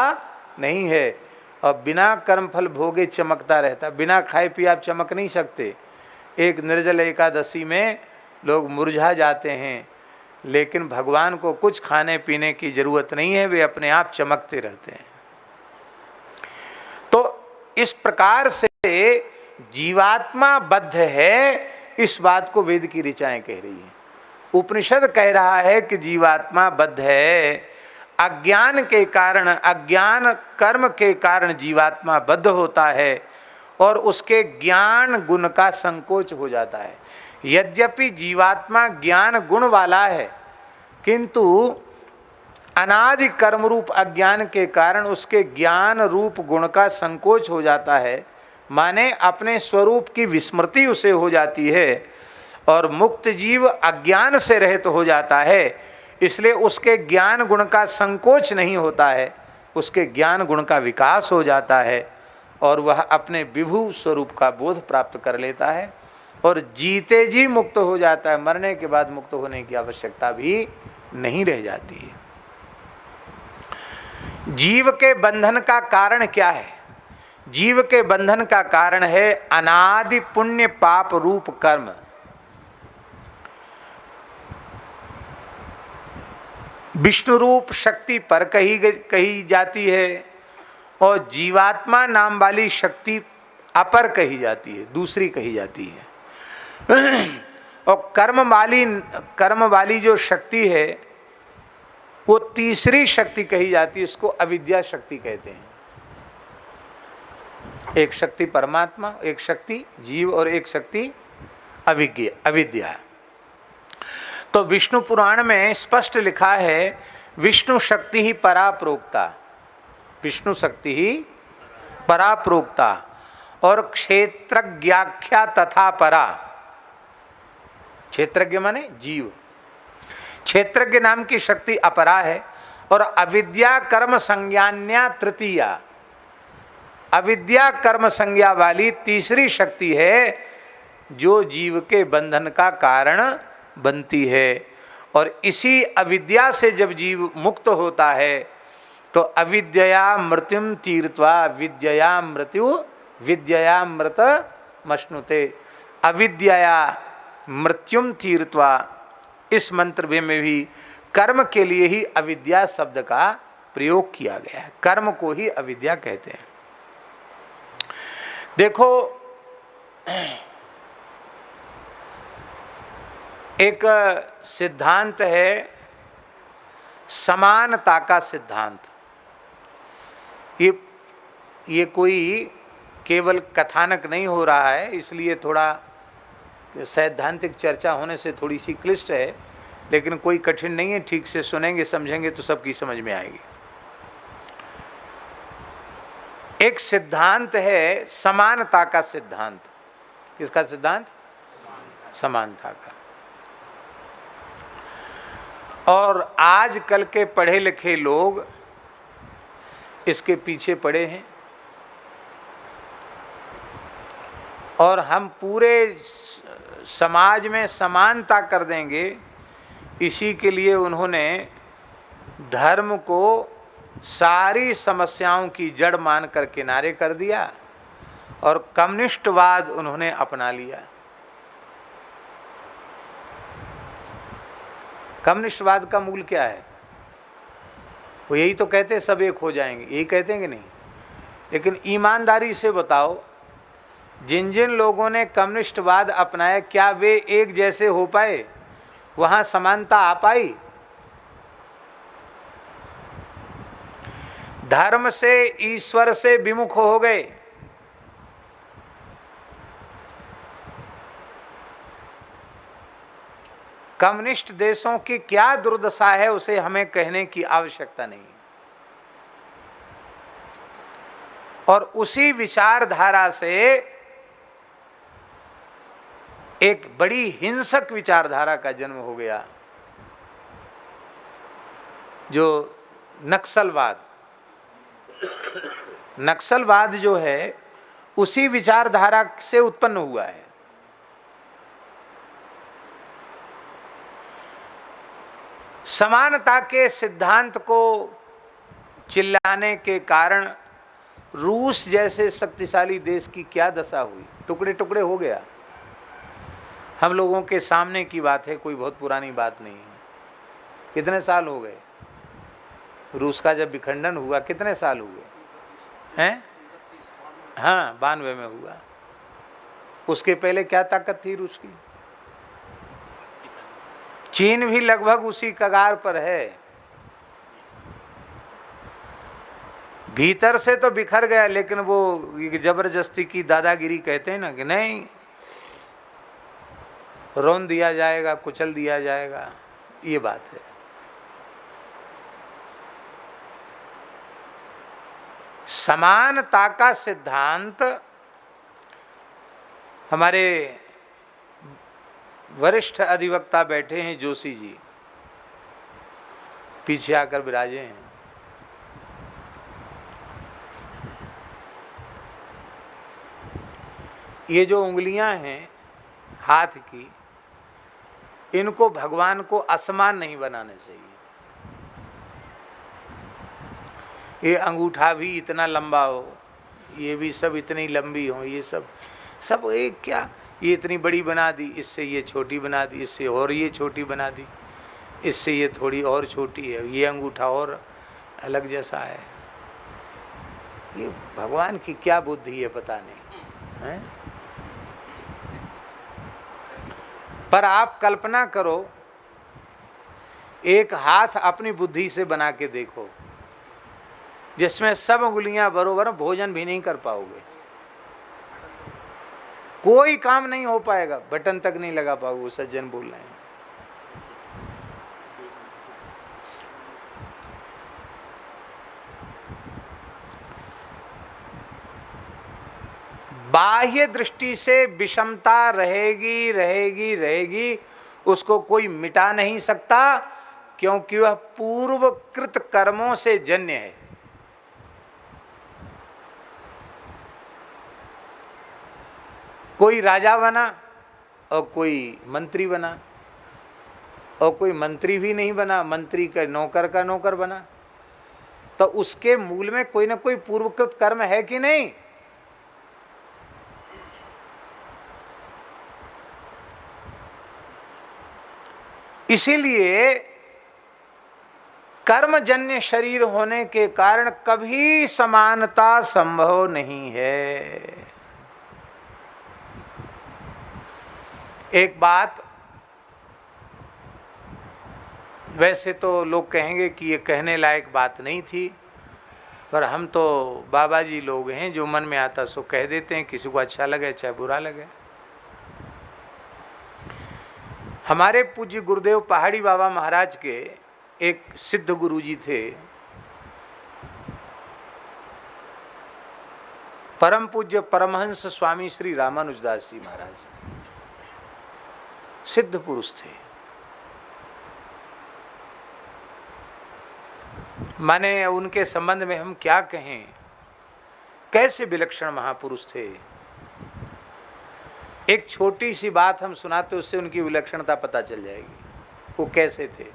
नहीं है और बिना कर्म फल भोगे चमकता रहता। बिना खाए पिए आप चमक नहीं सकते। एक निर्जल एकादशी में लोग मुरझा जाते हैं, लेकिन भगवान को कुछ खाने पीने की जरूरत नहीं है, वे अपने आप चमकते रहते हैं। तो इस प्रकार से जीवात्मा बद्ध है, इस बात को वेद की ऋचाएं कह रही हैं। उपनिषद कह रहा है कि जीवात्मा बद्ध है, अज्ञान के कारण, अज्ञान कर्म के कारण जीवात्मा बद्ध होता है और उसके ज्ञान गुण का संकोच हो जाता है। यद्यपि जीवात्मा ज्ञान गुण वाला है, किंतु अनादि कर्म रूप अज्ञान के कारण उसके ज्ञान रूप गुण का संकोच हो जाता है, माने अपने स्वरूप की विस्मृति उसे हो जाती है, और मुक्त जीव अज्ञान से रहित हो जाता है, इसलिए उसके ज्ञान गुण का संकोच नहीं होता है, उसके ज्ञान गुण का विकास हो जाता है और वह अपने विभु स्वरूप का बोध प्राप्त कर लेता है और जीते जी मुक्त हो जाता है। मरने के बाद मुक्त होने की आवश्यकता भी नहीं रह जाती है। जीव के बंधन का कारण क्या है? जीव के बंधन का कारण है अनादि पुण्य पाप रूप कर्म। विष्णु रूप शक्ति पर कही जाती है और जीवात्मा नाम वाली शक्ति अपर कही जाती है, दूसरी कही जाती है। और कर्म वाली जो शक्ति है वो तीसरी शक्ति कही जाती है, इसको अविद्या शक्ति कहते हैं। एक शक्ति परमात्मा, एक शक्ति जीव और एक शक्ति अविद्या। तो विष्णु पुराण में स्पष्ट लिखा है, विष्णु शक्ति ही परा प्रोक्ता, विष्णु शक्ति ही परा प्रोक्ता, और क्षेत्रज्ञाख्या तथा परा। क्षेत्रज्ञ माने जीव, क्षेत्रज्ञ नाम की शक्ति अपरा है, और अविद्या कर्म संज्ञान्या तृतीया, अविद्या कर्म संज्ञा वाली तीसरी शक्ति है जो जीव के बंधन का कारण बनती है। और इसी अविद्या से जब जीव मुक्त होता है तो अविद्यया मृत्युम तीर्त्वा विद्यया मृत मश्नुते, अविद्यया मृत्युम तीर्त्वा, इस मंत्र में भी कर्म के लिए ही अविद्या शब्द का प्रयोग किया गया है, कर्म को ही अविद्या कहते हैं। देखो, एक सिद्धांत है समानता का सिद्धांत। ये कोई केवल कथानक नहीं हो रहा है, इसलिए थोड़ा सैद्धांतिक चर्चा होने से थोड़ी सी क्लिष्ट है, लेकिन कोई कठिन नहीं है, ठीक से सुनेंगे समझेंगे तो सबकी समझ में आएगी। एक सिद्धांत है समानता का सिद्धांत। किसका सिद्धांत? समानता का। और आजकल के पढ़े लिखे लोग इसके पीछे पड़े हैं, और हम पूरे समाज में समानता कर देंगे, इसी के लिए उन्होंने धर्म को सारी समस्याओं की जड़ मानकर किनारे कर दिया और कम्युनिस्टवाद उन्होंने अपना लिया। कम्युनिस्टवाद का मूल क्या है? वो यही तो कहते हैं सब एक हो जाएंगे, यही कहते हैं कि नहीं? लेकिन ईमानदारी से बताओ, जिन जिन लोगों ने कम्युनिस्टवाद अपनाया, क्या वे एक जैसे हो पाए? वहां समानता आ पाई? धर्म से ईश्वर से विमुख हो गए। कम्युनिस्ट देशों की क्या दुर्दशा है उसे हमें कहने की आवश्यकता नहीं। और उसी विचारधारा से एक बड़ी हिंसक विचारधारा का जन्म हो गया, जो नक्सलवाद। नक्सलवाद जो है उसी विचारधारा से उत्पन्न हुआ है। समानता के सिद्धांत को चिल्लाने के कारण रूस जैसे शक्तिशाली देश की क्या दशा हुई, टुकड़े टुकड़े हो गया। हम लोगों के सामने की बात है, कोई बहुत पुरानी बात नहीं है। कितने साल हो गए रूस का जब विखंडन हुआ, कितने साल हुए हैं? हाँ, 92 में हुआ। उसके पहले क्या ताकत थी रूस की? चीन भी लगभग उसी कगार पर है। भीतर से तो बिखर गया, लेकिन वो जबरदस्ती की दादागिरी कहते हैं ना, कि नहीं रौन दिया जाएगा, कुचल दिया जाएगा, ये बात है। समानता का सिद्धांत हमारे वरिष्ठ अधिवक्ता बैठे हैं, जोशी जी पीछे आकर विराजे हैं। ये जो उंगलियां हैं हाथ की, इनको भगवान को असमान नहीं बनाना चाहिए। ये अंगूठा भी इतना लंबा हो, ये भी सब इतनी लंबी हो, ये सब एक क्या, ये इतनी बड़ी बना दी, इससे ये छोटी बना दी, इससे और ये छोटी बना दी, इससे ये थोड़ी और छोटी है, ये अंगूठा और अलग जैसा है। ये भगवान की क्या बुद्धि है पता नहीं है? पर आप कल्पना करो, एक हाथ अपनी बुद्धि से बना के देखो, जिसमें सब उंगलियां बरोबर, भोजन भी नहीं कर पाओगे, कोई काम नहीं हो पाएगा, बटन तक नहीं लगा पाओगे। सज्जन बोल रहे हैं। बाह्य दृष्टि से विषमता रहेगी रहेगी रहेगी, उसको कोई मिटा नहीं सकता, क्योंकि वह पूर्वकृत कर्मों से जन्य है। कोई राजा बना और कोई मंत्री बना, और कोई मंत्री भी नहीं बना, मंत्री का नौकर बना, तो उसके मूल में कोई ना कोई पूर्वकृत कर्म है कि नहीं? इसीलिए कर्मजन्य शरीर होने के कारण कभी समानता संभव नहीं है। एक बात, वैसे तो लोग कहेंगे कि ये कहने लायक बात नहीं थी, पर हम तो बाबा जी लोग हैं, जो मन में आता सो कह देते हैं, किसी को अच्छा लगे चाहे बुरा लगे। हमारे पूज्य गुरुदेव पहाड़ी बाबा महाराज के एक सिद्ध गुरुजी थे, परम पूज्य परमहंस स्वामी श्री रामानुजदास जी महाराज, सिद्ध पुरुष थे। माने उनके संबंध में हम क्या कहें, कैसे विलक्षण महापुरुष थे। एक छोटी सी बात हम सुनाते, उससे उनकी विलक्षणता पता चल जाएगी वो कैसे थे।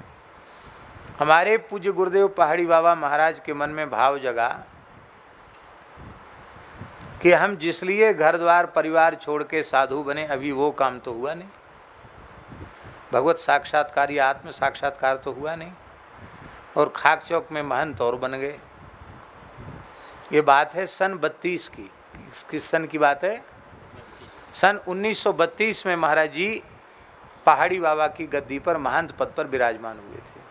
हमारे पूज्य गुरुदेव पहाड़ी बाबा महाराज के मन में भाव जगा कि हम जिस लिए घर द्वार परिवार छोड़ के साधु बने, अभी वो काम तो हुआ नहीं, भगवत साक्षात्कार या आत्म साक्षात्कार तो हुआ नहीं, और खाक चौक में महंत और बन गए। ये बात है सन 32 की। किस सन की बात है? सन 1932 में महाराज जी पहाड़ी बाबा की गद्दी पर महंत पद पर विराजमान हुए थे।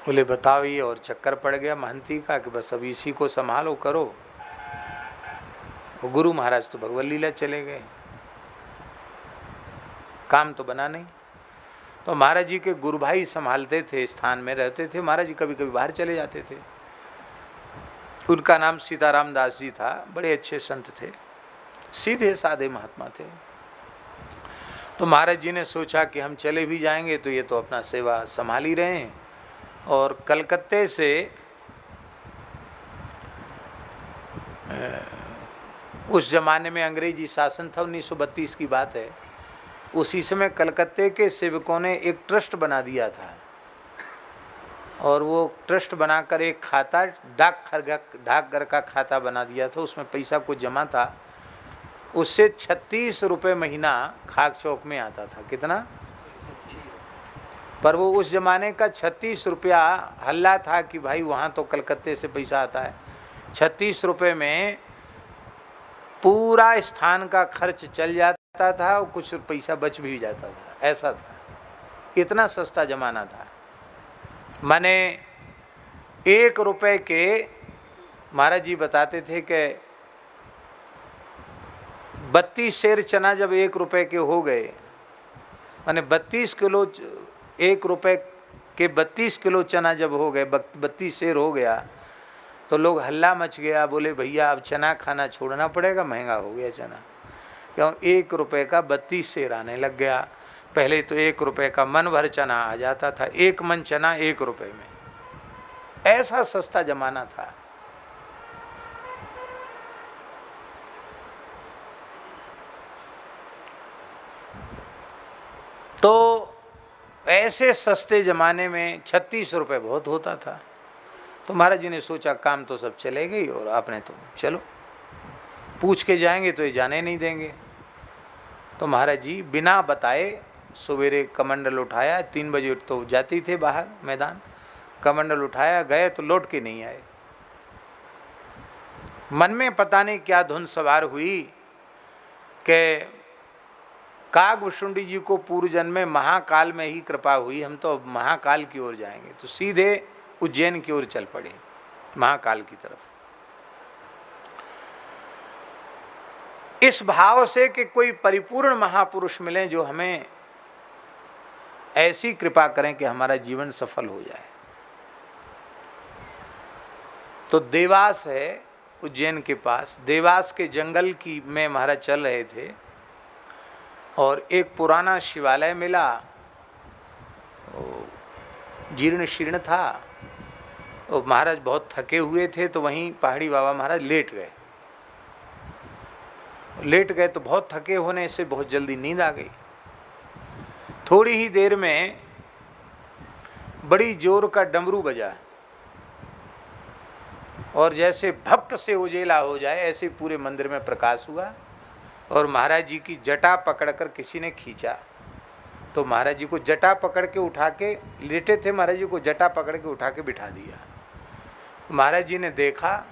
बोले बताओ, ये और चक्कर पड़ गया महंती का कि बस अब इसी को संभालो करो। गुरु महाराज तो भगवत लीला चले गए, काम तो बना नहीं। तो महाराज जी के गुरु भाई संभालते थे, स्थान में रहते थे। महाराज जी कभी कभी बाहर चले जाते थे। उनका नाम सीताराम दास जी था, बड़े अच्छे संत थे, सीधे साधे महात्मा थे। तो महाराज जी ने सोचा कि हम चले भी जाएंगे तो ये तो अपना सेवा संभाल ही रहे हैं, और कलकत्ते से उस जमाने में अंग्रेजी शासन था, 1932 की बात है। उसी समय कलकत्ते के सेवकों ने एक ट्रस्ट बना दिया था, और वो ट्रस्ट बनाकर एक खाता डाकघर का खाता बना दिया था। उसमें पैसा कुछ जमा था, उससे 36 रुपये महीना खाक चौक में आता था। कितना? पर वो उस जमाने का 36 रुपया हल्ला था कि भाई वहाँ तो कलकत्ते से पैसा आता है। 36 रुपये में पूरा स्थान का खर्च चल जाता था और कुछ पैसा बच भी जाता था, ऐसा था। इतना सस्ता जमाना था। माने 1 रुपये के, महाराज जी बताते थे कि 32 सेर चना जब 1 रुपये के हो गए, माने 32 किलो, 1 रुपये के 32 किलो चना जब हो गए, 32 सेर हो गया, तो लोग हल्ला मच गया। बोले भैया अब चना खाना छोड़ना पड़ेगा, महंगा हो गया चना। क्यों? 1 रुपये का 32 सेर आने लग गया। पहले तो 1 रुपये का मन भर चना आ जाता था, 1 मन चना 1 रुपये में। ऐसा सस्ता जमाना था। तो ऐसे सस्ते ज़माने में 36 रुपये बहुत होता था। तो महाराज जी ने सोचा काम तो सब चलेगा ही, और आपने तो चलो पूछ के जाएंगे तो ये जाने नहीं देंगे। तो महाराज जी बिना बताए सवेरे कमंडल उठाया, 3 बजे तो जाती थे बाहर मैदान, कमंडल उठाया, गए तो लौट के नहीं आए। मन में पता नहीं क्या धुन सवार हुई कि कागभुषुंडी जी को पूर्व जन्म में महाकाल में ही कृपा हुई, हम तो अब महाकाल की ओर जाएंगे। तो सीधे उज्जैन की ओर चल पड़े, महाकाल की तरफ। इस भाव से कि कोई परिपूर्ण महापुरुष मिले जो हमें ऐसी कृपा करें कि हमारा जीवन सफल हो जाए। तो देवास है उज्जैन के पास, देवास के जंगल की में महाराज चल रहे थे और एक पुराना शिवालय मिला, जीर्ण शीर्ण था। और महाराज बहुत थके हुए थे, तो वहीं पहाड़ी बाबा महाराज लेट गए। तो बहुत थके होने से बहुत जल्दी नींद आ गई। थोड़ी ही देर में बड़ी जोर का डमरू बजा और जैसे भक्क से उजेला हो जाए ऐसे पूरे मंदिर में प्रकाश हुआ। और महाराज जी की जटा पकड़कर किसी ने खींचा, तो महाराज जी को जटा पकड़ के उठा के, लेटे थे महाराज जी को जटा पकड़ के उठा के बिठा दिया। महाराज जी ने देखा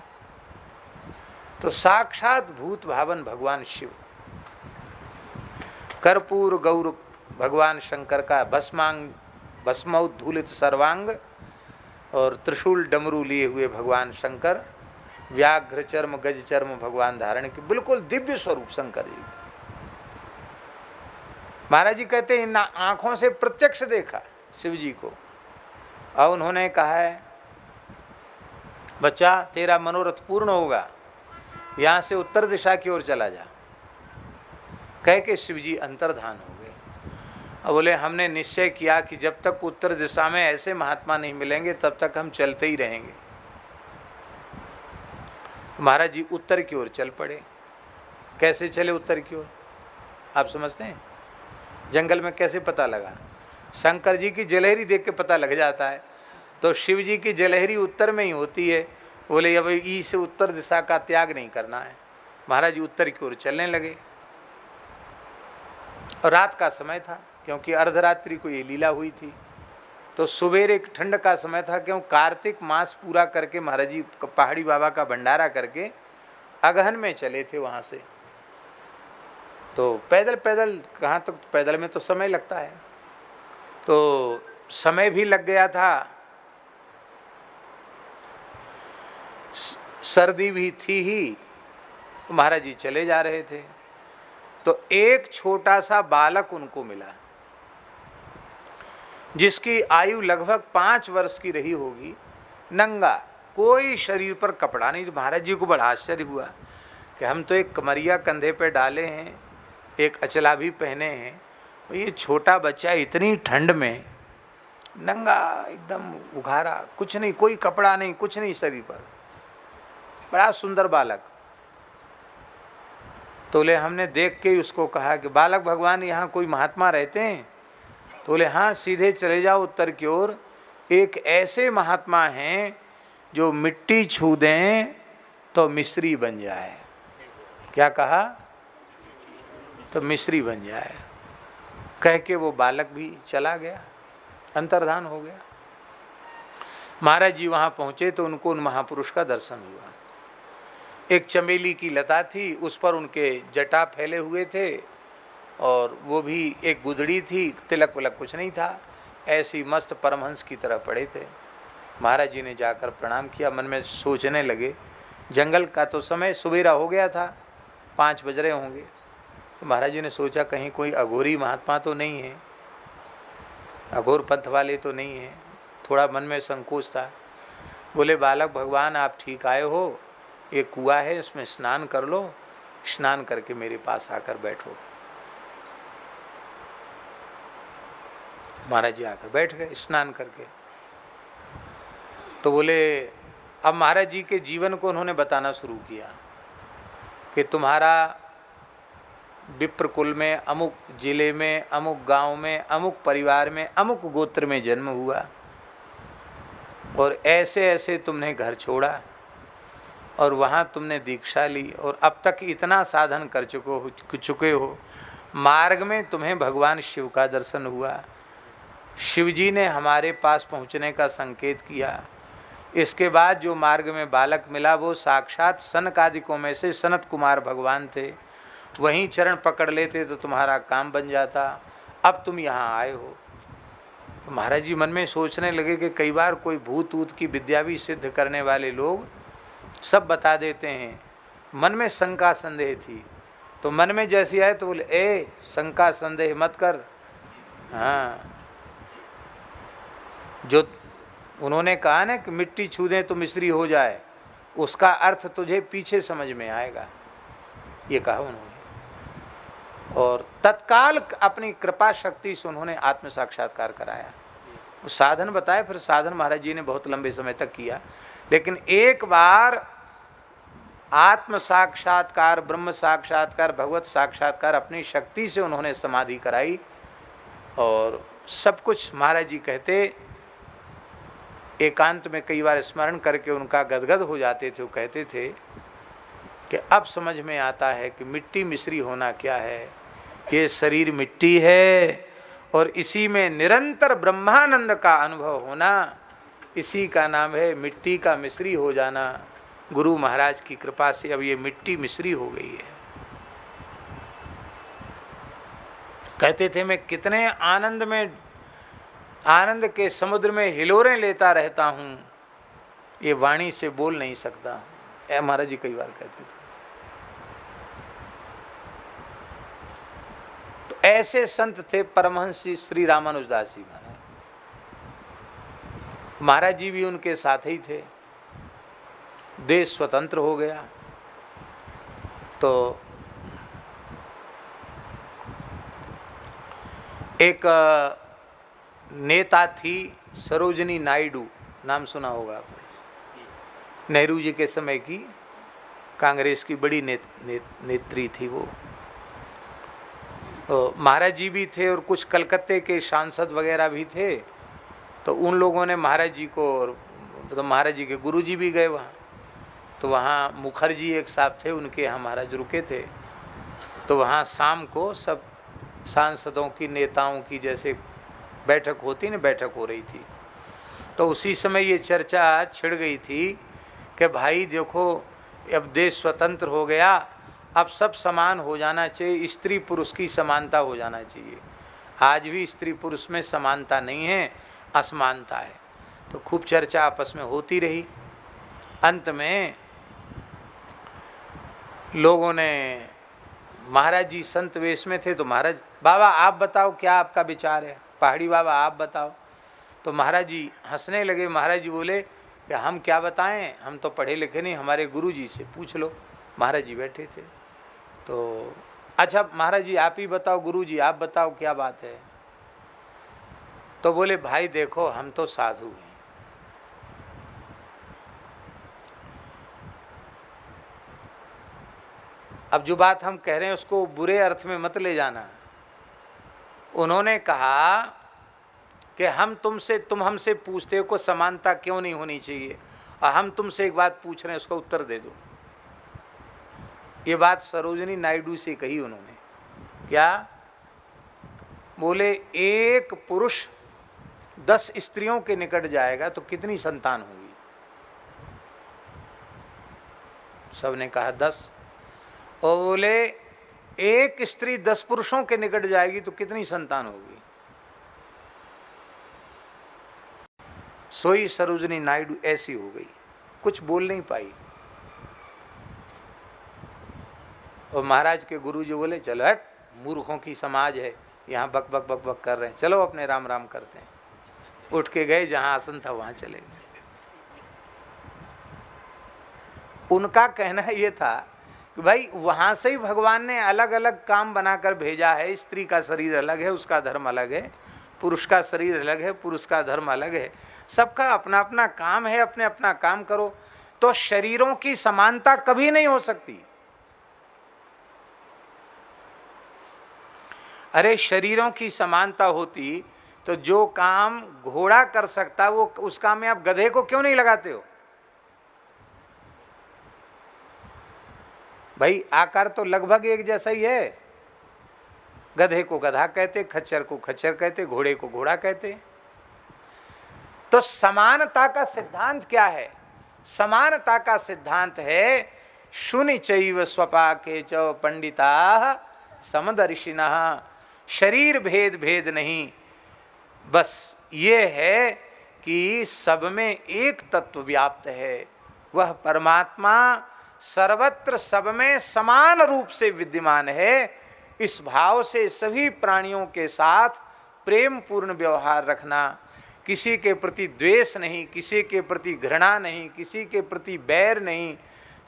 तो साक्षात भूत भावन भगवान शिव, कर्पूर गौर भगवान शंकर का भस्मोद्धूलित सर्वांग और त्रिशूल डमरू लिए हुए भगवान शंकर, व्याघ्र चर्म गज चर्म भगवान धारण की, बिल्कुल दिव्य स्वरूप शंकर जी। महाराज जी कहते हैं इन आंखों से प्रत्यक्ष देखा शिव जी को। और उन्होंने कहा है बच्चा तेरा मनोरथ पूर्ण होगा, यहाँ से उत्तर दिशा की ओर चला जा। कह के शिव जी अंतर्धान हो गए। अब बोले हमने निश्चय किया कि जब तक उत्तर दिशा में ऐसे महात्मा नहीं मिलेंगे तब तक हम चलते ही रहेंगे। महाराज जी उत्तर की ओर चल पड़े। कैसे चले उत्तर की ओर आप समझते हैं? जंगल में कैसे पता लगा? शंकर जी की जलहरी देख के पता लग जाता है। तो शिव जी की जलहरी उत्तर में ही होती है। बोले अब ई से उत्तर दिशा का त्याग नहीं करना है। महाराज जी उत्तर की ओर चलने लगे। और रात का समय था, क्योंकि अर्धरात्रि को ये लीला हुई थी। तो सुबेरे ठंड का समय था, क्यों कार्तिक मास पूरा करके महाराज जी पहाड़ी बाबा का भंडारा करके अगहन में चले थे वहाँ से। तो पैदल कहाँ तक, पैदल में तो समय लगता है, तो समय भी लग गया था, सर्दी भी थी ही। महाराज जी चले जा रहे थे तो एक छोटा सा बालक उनको मिला, जिसकी आयु लगभग 5 वर्ष की रही होगी, नंगा, कोई शरीर पर कपड़ा नहीं। तो महाराज जी को बड़ा आश्चर्य हुआ कि हम तो एक कमरिया कंधे पे डाले हैं, एक अचला भी पहने हैं, और ये छोटा बच्चा इतनी ठंड में नंगा, एकदम उघारा, कुछ नहीं, कोई कपड़ा नहीं, कुछ नहीं शरीर पर, बड़ा सुंदर बालक। तो बोले हमने देख के उसको कहा कि बालक भगवान यहाँ कोई महात्मा रहते हैं? तो बोले हाँ, सीधे चले जाओ उत्तर की ओर, एक ऐसे महात्मा हैं जो मिट्टी छू दें तो मिस्री बन जाए। क्या कहा? तो मिश्री बन जाए। कह के वो बालक भी चला गया, अंतर्धान हो गया। महाराज जी वहाँ पहुँचे तो उनको उन महापुरुष का दर्शन हुआ। एक चमेली की लता थी, उस पर उनके जटा फैले हुए थे और वो भी एक गुदड़ी थी, तिलक विलक कुछ नहीं था, ऐसी मस्त परमहंस की तरह पड़े थे। महाराज जी ने जाकर प्रणाम किया, मन में सोचने लगे, जंगल का तो समय सुबेरा हो गया था, 5 बज रहे होंगे। तो महाराज जी ने सोचा कहीं कोई अघोरी महात्मा तो नहीं है, अघोर पंथ वाले तो नहीं है। थोड़ा मन में संकोच था। बोले बालक भगवान आप ठीक आए हो, ये कुआं है इसमें स्नान कर लो, स्नान करके मेरे पास आकर बैठो। महाराज जी आकर बैठ गए स्नान करके। तो बोले, अब महाराज जी के जीवन को उन्होंने बताना शुरू किया कि तुम्हारा विप्र कुल में, अमुक जिले में, अमुक गांव में, अमुक परिवार में, अमुक गोत्र में जन्म हुआ और ऐसे ऐसे तुमने घर छोड़ा और वहाँ तुमने दीक्षा ली और अब तक इतना साधन कर चुके हो। मार्ग में तुम्हें भगवान शिव का दर्शन हुआ, शिव जी ने हमारे पास पहुँचने का संकेत किया। इसके बाद जो मार्ग में बालक मिला वो साक्षात सनकादिकों में से सनत कुमार भगवान थे, वहीं चरण पकड़ लेते तो तुम्हारा काम बन जाता। अब तुम यहाँ आए हो। तो महाराज जी मन में सोचने लगे कि कई बार कोई भूत ऊत की विद्या भी सिद्ध करने वाले लोग सब बता देते हैं। मन में शंका संदेह थी, तो मन में जैसी आए तो बोले ए शंका संदेह मत कर। हाँ, जो उन्होंने कहा ना कि मिट्टी छू दें तो मिश्री हो जाए, उसका अर्थ तुझे पीछे समझ में आएगा, ये कहा उन्होंने। और तत्काल अपनी कृपा शक्ति से उन्होंने आत्म साक्षात्कार कराया। साधन बताए, फिर साधन महाराज जी ने बहुत लंबे समय तक किया, लेकिन एक बार आत्म साक्षात्कार, ब्रह्म साक्षात्कार, भगवत साक्षात्कार अपनी शक्ति से उन्होंने समाधि कराई। और सब कुछ महाराज जी कहते, एकांत में कई बार स्मरण करके उनका गदगद हो जाते थे। वो कहते थे कि अब समझ में आता है कि मिट्टी मिश्री होना क्या है। ये शरीर मिट्टी है और इसी में निरंतर ब्रह्मानंद का अनुभव होना, इसी का नाम है मिट्टी का मिश्री हो जाना। गुरु महाराज की कृपा से अब ये मिट्टी मिश्री हो गई है। कहते थे मैं कितने आनंद में, आनंद के समुद्र में हिलोरें लेता रहता हूँ, ये वाणी से बोल नहीं सकता। ऐ महाराज जी कई बार कहते थे। तो ऐसे संत थे परमहंस श्री रामानुजदास जी महाराज। महाराज जी भी उनके साथ ही थे। देश स्वतंत्र हो गया तो एक नेता थी सरोजनी नायडू, नाम सुना होगा आपने। नेहरू जी के समय की कांग्रेस की बड़ी नेत्री थी वो। तो महाराज जी भी थे और कुछ कलकत्ते के सांसद वगैरह भी थे। तो उन लोगों ने महाराज जी को, तो महाराज जी के गुरुजी भी गए वहाँ। तो वहाँ मुखर्जी एक साहब थे, उनके यहाँ महाराज रुके थे। तो वहाँ शाम को सब सांसदों की, नेताओं की जैसे बैठक होती ना, बैठक हो रही थी। तो उसी समय ये चर्चा छिड़ गई थी कि भाई देखो अब देश स्वतंत्र हो गया, अब सब समान हो जाना चाहिए, स्त्री पुरुष की समानता हो जाना चाहिए। आज भी स्त्री पुरुष में समानता नहीं है, असमानता है। तो खूब चर्चा आपस में होती रही। अंत में लोगों ने, महाराज जी संत वेश में थे, तो महाराज बाबा आप बताओ क्या आपका विचार है, पहाड़ी बाबा आप बताओ। तो महाराज जी हंसने लगे। महाराज जी बोले कि हम क्या बताएं, हम तो पढ़े लिखे नहीं, हमारे गुरु जी से पूछ लो। महाराज जी बैठे थे। तो अच्छा महाराज जी आप ही बताओ, गुरु जी आप बताओ क्या बात है। तो बोले भाई देखो हम तो साधु हैं, अब जो बात हम कह रहे हैं उसको बुरे अर्थ में मत ले जाना। उन्होंने कहा कि तुम हमसे पूछते हो को समानता क्यों नहीं होनी चाहिए, और हम तुमसे एक बात पूछ रहे हैं उसका उत्तर दे दो। ये बात सरोजनी नायडू से कही उन्होंने क्या बोले? एक पुरुष 10 स्त्रियों के निकट जाएगा तो कितनी संतान होगी? सबने कहा 10। और बोले एक स्त्री 10 पुरुषों के निकट जाएगी तो कितनी संतान होगी? सोई सरोजनी नायडू ऐसी हो गई, कुछ बोल नहीं पाई। और महाराज के गुरु जी बोले चलो हट, मूर्खों की समाज है, यहाँ बक बक बक बक कर रहे हैं, चलो अपने राम राम करते हैं। उठ के गए, जहां आसन था वहां चले गए। उनका कहना यह था कि भाई वहां से ही भगवान ने अलग अलग काम बनाकर भेजा है। स्त्री का शरीर अलग है, उसका धर्म अलग है, पुरुष का शरीर अलग है, पुरुष का धर्म अलग है, सबका अपना अपना काम है, अपने अपना काम करो। तो शरीरों की समानता कभी नहीं हो सकती। अरे शरीरों की समानता होती तो जो काम घोड़ा कर सकता वो उस काम में आप गधे को क्यों नहीं लगाते हो? भाई आकार तो लगभग एक जैसा ही है। गधे को गधा कहते, खच्चर को खच्चर कहते, घोड़े को घोड़ा कहते। तो समानता का सिद्धांत क्या है? समानता का सिद्धांत है शुनि चैव स्वपाके च पंडिता समदर्शिनः। शरीर भेद भेद नहीं, बस ये है कि सब में एक तत्व व्याप्त है, वह परमात्मा सर्वत्र सब में समान रूप से विद्यमान है। इस भाव से सभी प्राणियों के साथ प्रेम पूर्ण व्यवहार रखना, किसी के प्रति द्वेष नहीं, किसी के प्रति घृणा नहीं, किसी के प्रति बैर नहीं,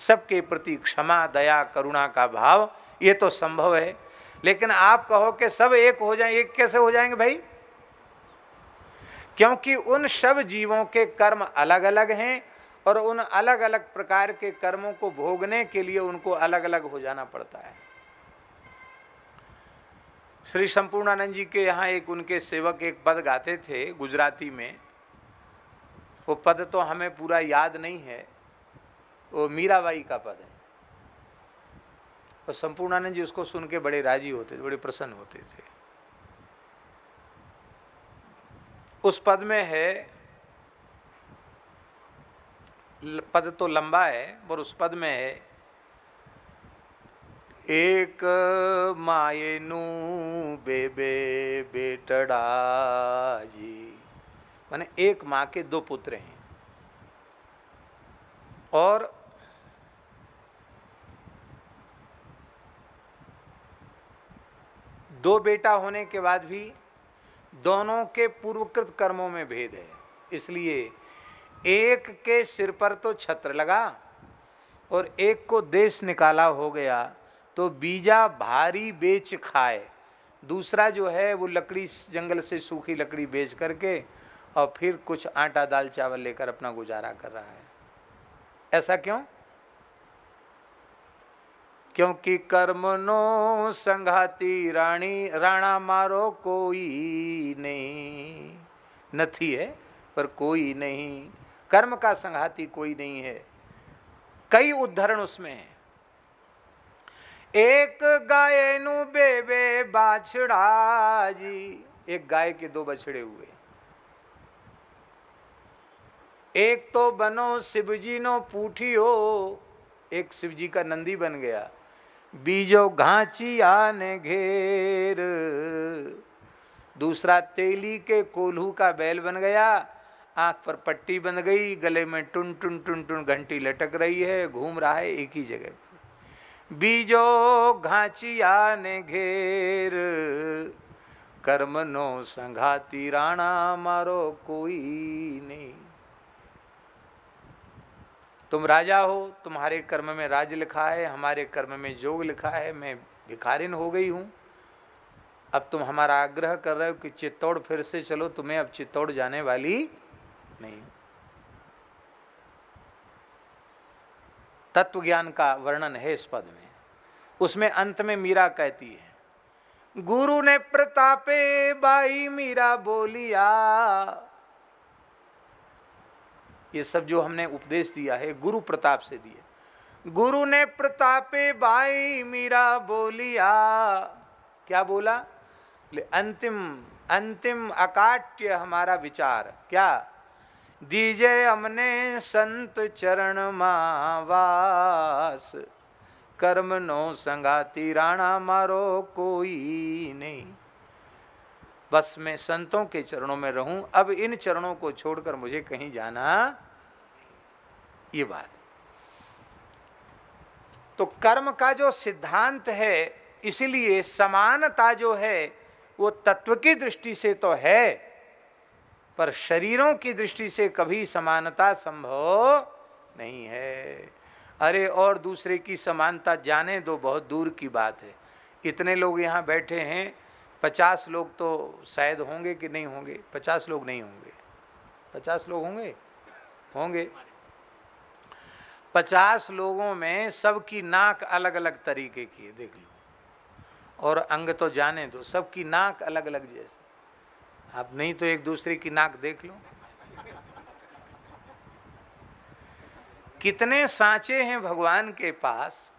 सबके प्रति क्षमा दया करुणा का भाव, ये तो संभव है। लेकिन आप कहो कि सब एक हो जाएं, एक कैसे हो जाएंगे भाई? क्योंकि उन सब जीवों के कर्म अलग अलग हैं और उन अलग अलग प्रकार के कर्मों को भोगने के लिए उनको अलग अलग हो जाना पड़ता है। श्री संपूर्णानंद जी के यहाँ एक उनके सेवक एक पद गाते थे गुजराती में। वो पद तो हमें पूरा याद नहीं है, वो मीराबाई का पद है। और संपूर्णानंद जी उसको सुन के बड़े राजी होते थे, बड़े प्रसन्न होते थे। उस पद में है, पद तो लंबा है और उस पद में है, एक मायेनु बेबे बेटड़ा जी, माने एक माँ के 2 पुत्र हैं। और दो बेटा होने के बाद भी दोनों के पूर्वकृत कर्मों में भेद है। इसलिए एक के सिर पर तो छत्र लगा और एक को देश निकाला हो गया तो बीजा भारी बेच खाए। दूसरा जो है वो लकड़ी, जंगल से सूखी लकड़ी बेच करके और फिर कुछ आटा दाल चावल लेकर अपना गुजारा कर रहा है। ऐसा क्यों? क्योंकि कर्म नो संघाती राणी राणा मारो कोई नहीं, नथी है पर कोई नहीं, कर्म का संघाती कोई नहीं है। कई उदाहरण उसमें है। एक गाय नु बेबे बाछड़ा जी, एक गाय के 2 बछड़े हुए। एक तो बनो शिवजी नो पूठियो, एक शिवजी का नंदी बन गया। बीजो घाचिया ने घेर, दूसरा तेली के कोल्हू का बैल बन गया। आंख पर पट्टी बन गई, गले में टुन टुन टुन टुन घंटी लटक रही है, घूम रहा है एक ही जगह पर। बीजो घाचिया ने घेर, कर्म नो संघाती राणा मारो कोई नहीं। तुम राजा हो, तुम्हारे कर्म में राज लिखा है, हमारे कर्म में जोग लिखा है। मैं भिखारिन हो गई हूं। अब तुम हमारा आग्रह कर रहे हो कि चित्तौड़ फिर से चलो, तुम्हें अब चित्तौड़ जाने वाली नहीं। तत्व ज्ञान का वर्णन है इस पद में। उसमें अंत में मीरा कहती है, गुरु ने प्रतापे बाई मीरा बोलिया। ये सब जो हमने उपदेश दिया है गुरु प्रताप से दिए। गुरु ने प्रतापे बाई मीरा बोलिया, क्या बोला? अंतिम अंतिम अकाट्य हमारा विचार क्या? दीजे हमने संत चरण मावास, कर्म नो संगाती राणा मारो कोई नहीं। बस मैं संतों के चरणों में रहूं, अब इन चरणों को छोड़कर मुझे कहीं जाना। ये बात तो कर्म का जो सिद्धांत है, इसलिए समानता जो है वो तत्व की दृष्टि से तो है, पर शरीरों की दृष्टि से कभी समानता संभव नहीं है। अरे और दूसरे की समानता जाने दो, बहुत दूर की बात है। इतने लोग यहाँ बैठे हैं, 50 लोग तो शायद होंगे कि नहीं होंगे? 50 लोग नहीं होंगे। 50 लोग होंगे? होंगे। 50 लोगों में सबकी नाक अलग अलग तरीके की है, देख लो। और अंग तो जाने दो, सबकी नाक अलग अलग जैसे। आप नहीं तो एक दूसरे की नाक देख लो। कितने सांचे हैं भगवान के पास,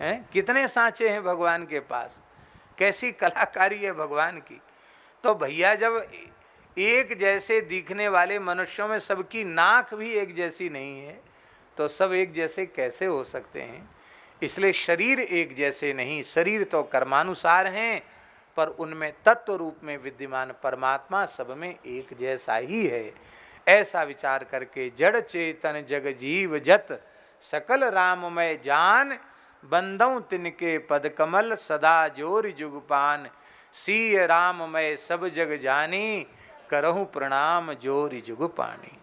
हैं? कितने सांचे हैं भगवान के पास, कैसी कलाकारी है भगवान की। तो भैया जब एक जैसे दिखने वाले मनुष्यों में सबकी नाक भी एक जैसी नहीं है, तो सब एक जैसे कैसे हो सकते हैं? इसलिए शरीर एक जैसे नहीं, शरीर तो कर्मानुसार हैं, पर उनमें तत्व रूप में विद्यमान परमात्मा सब में एक जैसा ही है। ऐसा विचार करके जड़ चेतन जग जीव जत सकल राममय जान, बंदौ तिनके पद कमल सदा जोर जुगपान, सीय राममय सब जग जानी, करहु प्रणाम जोर जुग पानी।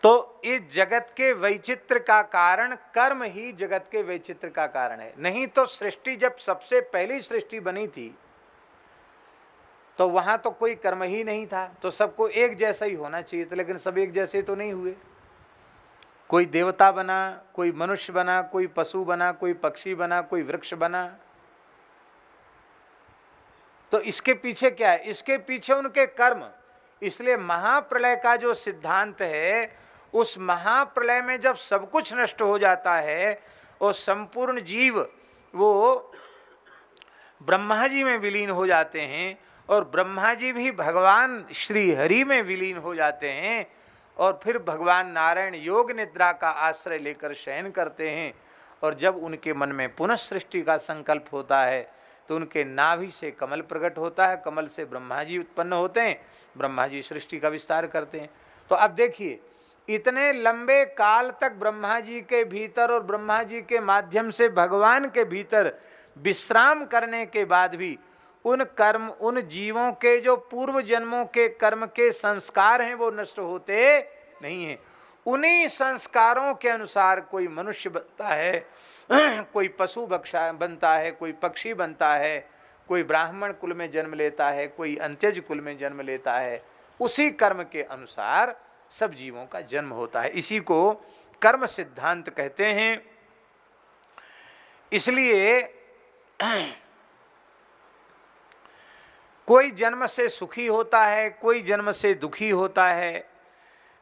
तो इस जगत के वैचित्र का कारण कर्म ही जगत के वैचित्र का कारण है। नहीं तो सृष्टि जब सबसे पहली सृष्टि बनी थी तो वहां तो कोई कर्म ही नहीं था, तो सबको एक जैसा ही होना चाहिए था, लेकिन सब एक जैसे तो नहीं हुए। कोई देवता बना, कोई मनुष्य बना, कोई पशु बना, कोई पक्षी बना, कोई वृक्ष बना। तो इसके पीछे क्या है? इसके पीछे उनके कर्म। इसलिए महाप्रलय का जो सिद्धांत है, उस महाप्रलय में जब सब कुछ नष्ट हो जाता है और संपूर्ण जीव वो ब्रह्मा जी में विलीन हो जाते हैं, और ब्रह्मा जी भी भगवान श्री हरि में विलीन हो जाते हैं, और फिर भगवान नारायण योग निद्रा का आश्रय लेकर शयन करते हैं, और जब उनके मन में पुनः सृष्टि का संकल्प होता है तो उनके नाभि से कमल प्रकट होता है, कमल से ब्रह्मा जी उत्पन्न होते हैं, ब्रह्मा जी सृष्टि का विस्तार करते हैं। तो अब देखिए, इतने लंबे काल तक ब्रह्मा जी के भीतर और ब्रह्मा जी के माध्यम से भगवान के भीतर विश्राम करने के बाद भी उन कर्म, उन जीवों के जो पूर्व जन्मों के कर्म के संस्कार हैं वो नष्ट होते नहीं हैं। उन्हीं संस्कारों के अनुसार कोई मनुष्य बनता है, कोई पशु बक्षा बनता है, कोई पक्षी बनता है, कोई ब्राह्मण कुल में जन्म लेता है, कोई अंत्यज कुल में जन्म लेता है। उसी कर्म के अनुसार सब जीवों का जन्म होता है। इसी को कर्म सिद्धांत कहते हैं। इसलिए कोई जन्म से सुखी होता है, कोई जन्म से दुखी होता है।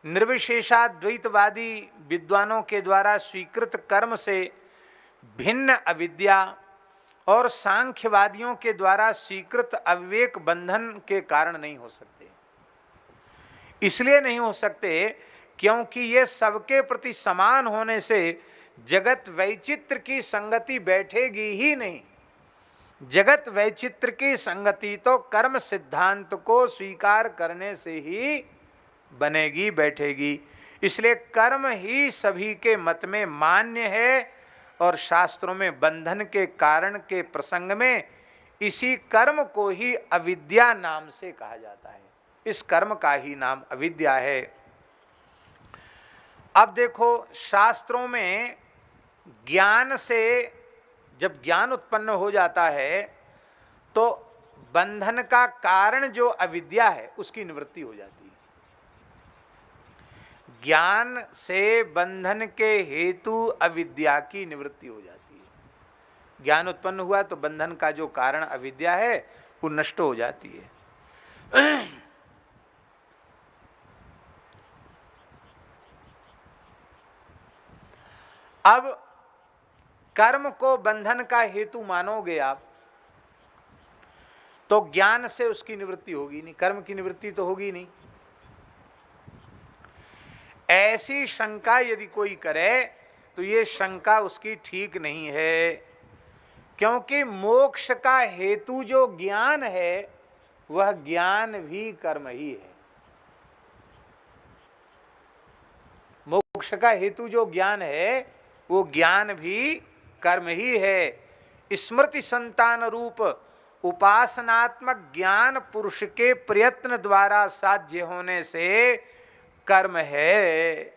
निर्विशेषाद्वैतवादी विद्वानों के द्वारा स्वीकृत कर्म से भिन्न अविद्या और सांख्यवादियों के द्वारा स्वीकृत अविवेक बंधन के कारण नहीं हो सकते। इसलिए नहीं हो सकते क्योंकि ये सबके प्रति समान होने से जगत वैचित्र की संगति बैठेगी ही नहीं। जगत वैचित्र की संगति तो कर्म सिद्धांत को स्वीकार करने से ही बनेगी, बैठेगी। इसलिए कर्म ही सभी के मत में मान्य है, और शास्त्रों में बंधन के कारण के प्रसंग में इसी कर्म को ही अविद्या नाम से कहा जाता है। इस कर्म का ही नाम अविद्या है। अब देखो, शास्त्रों में ज्ञान से जब ज्ञान उत्पन्न हो जाता है तो बंधन का कारण जो अविद्या है उसकी निवृत्ति हो जाती है। ज्ञान से बंधन के हेतु अविद्या की निवृत्ति हो जाती है। ज्ञान उत्पन्न हुआ तो बंधन का जो कारण अविद्या है वो नष्ट हो जाती है। अब कर्म को बंधन का हेतु मानोगे आप तो ज्ञान से उसकी निवृत्ति होगी नहीं, कर्म की निवृत्ति तो होगी नहीं। ऐसी शंका यदि कोई करे तो ये शंका उसकी ठीक नहीं है, क्योंकि मोक्ष का हेतु जो ज्ञान है वह ज्ञान भी कर्म ही है। मोक्ष का हेतु जो ज्ञान है वो ज्ञान भी कर्म ही है। स्मृति संतान रूप उपासनात्मक ज्ञान पुरुष के प्रयत्न द्वारा साध्य होने से कर्म है।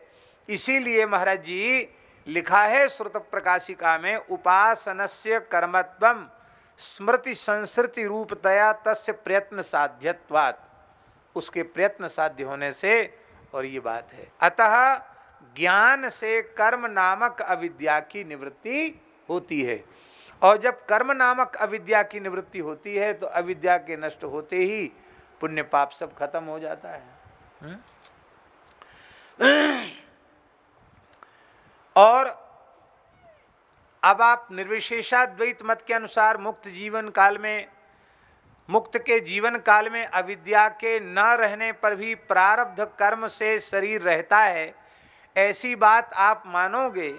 इसीलिए महाराज जी लिखा है श्रुत प्रकाशिका में, उपासनस्य कर्मत्वम स्मृति संस्कृति रूपतया तस्य प्रयत्न साध्यत्वात्, उसके प्रयत्न साध्य होने से। और ये बात है, अतः ज्ञान से कर्म नामक अविद्या की निवृत्ति होती है। और जब कर्म नामक अविद्या की निवृत्ति होती है तो अविद्या के नष्ट होते ही पुण्य पाप सब खत्म हो जाता है। और अब आप निर्विशेषाद्वैत मत के अनुसार मुक्त जीवन काल में, मुक्त के जीवन काल में अविद्या के न रहने पर भी प्रारब्ध कर्म से शरीर रहता है, ऐसी बात आप मानोगे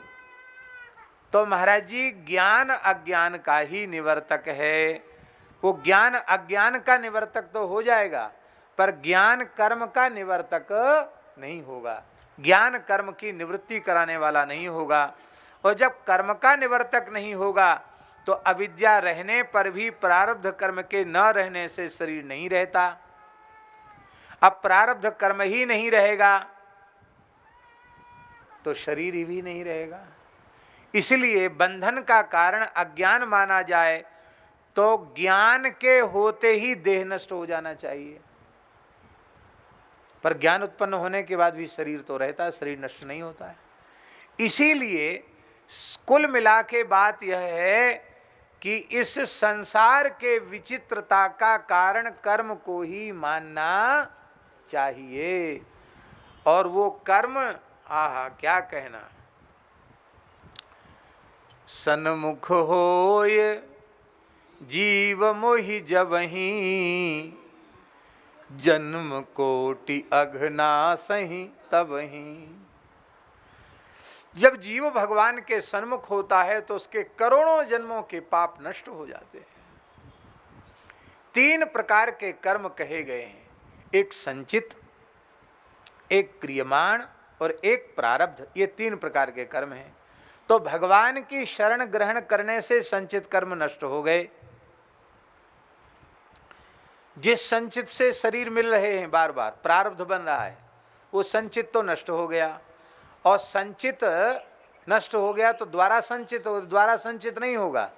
तो महाराज जी ज्ञान अज्ञान का ही निवर्तक है। वो ज्ञान अज्ञान का निवर्तक तो हो जाएगा पर ज्ञान कर्म का निवर्तक नहीं होगा, ज्ञान कर्म की निवृत्ति कराने वाला नहीं होगा। और जब कर्म का निवर्तक नहीं होगा तो अविद्या रहने पर भी प्रारब्ध कर्म के न रहने से शरीर नहीं रहता। अब प्रारब्ध कर्म ही नहीं रहेगा तो शरीर ही भी नहीं रहेगा। इसलिए बंधन का कारण अज्ञान माना जाए तो ज्ञान के होते ही देह नष्ट हो जाना चाहिए, पर ज्ञान उत्पन्न होने के बाद भी शरीर तो रहता है, शरीर नष्ट नहीं होता है। इसीलिए कुल मिला के बात यह है कि इस संसार के विचित्रता का कारण कर्म को ही मानना चाहिए। और वो कर्म, आहा क्या कहना, सन्मुख होय जीव मोहि जबहि, जन्म कोटि अघनासहि तबहि। जब जीव भगवान के सन्मुख होता है तो उसके करोड़ों जन्मों के पाप नष्ट हो जाते हैं। 3 प्रकार के कर्म कहे गए हैं, एक संचित, एक क्रियमाण और एक प्रारब्ध। ये 3 प्रकार के कर्म हैं। तो भगवान की शरण ग्रहण करने से संचित कर्म नष्ट हो गए। जिस संचित से शरीर मिल रहे हैं बार बार, प्रारब्ध बन रहा है, वो संचित तो नष्ट हो गया। और संचित नष्ट हो गया तो द्वारा संचित हो, द्वारा संचित नहीं होगा,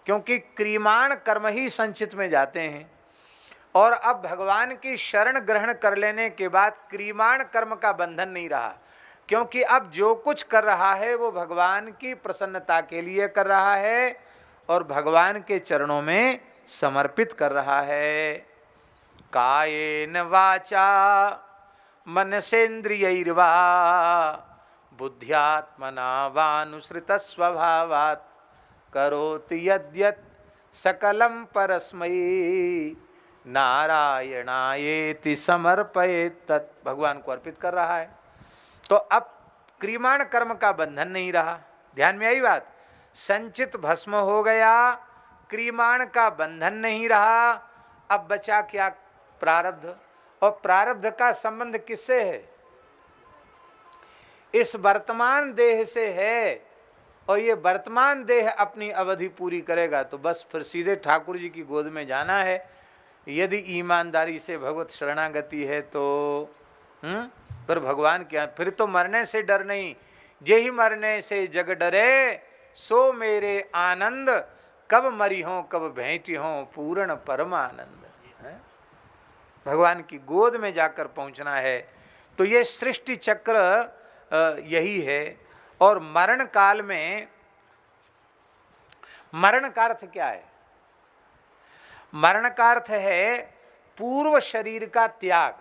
क्योंकि क्रियमाण कर्म ही संचित में जाते हैं। और अब भगवान की शरण ग्रहण कर लेने के बाद क्रियमाण कर्म का बंधन नहीं रहा, क्योंकि अब जो कुछ कर रहा है वो भगवान की प्रसन्नता के लिए कर रहा है और भगवान के चरणों में समर्पित कर रहा है। कायेन वाचा मनसेन्द्रियैर्वा बुद्ध्यात्मना वानुसृत स्वभावात् करोति यद्यत् सकलं परस्मै नारायणायेति समर्पयेत् तत्। भगवान को अर्पित कर रहा है। तो अब क्रियमाण कर्म का बंधन नहीं रहा। ध्यान में आई बात, संचित भस्म हो गया, क्रियमाण का बंधन नहीं रहा। अब बचा क्या? प्रारब्ध। और प्रारब्ध का संबंध किससे है? इस वर्तमान देह से है। और ये वर्तमान देह अपनी अवधि पूरी करेगा तो बस फिर सीधे ठाकुर जी की गोद में जाना है, यदि ईमानदारी से भगवत शरणागति है तो। पर भगवान क्या, फिर तो मरने से डर नहीं। जेहि मरने से जग डरे, सो मेरे आनंद, कब मरी हो कब भेंटी हो पूर्ण परमानंद। भगवान की गोद में जाकर पहुंचना है। तो ये सृष्टि चक्र यही है। और मरण काल में, मरण का अर्थ क्या है? मरण का अर्थ है पूर्व शरीर का त्याग।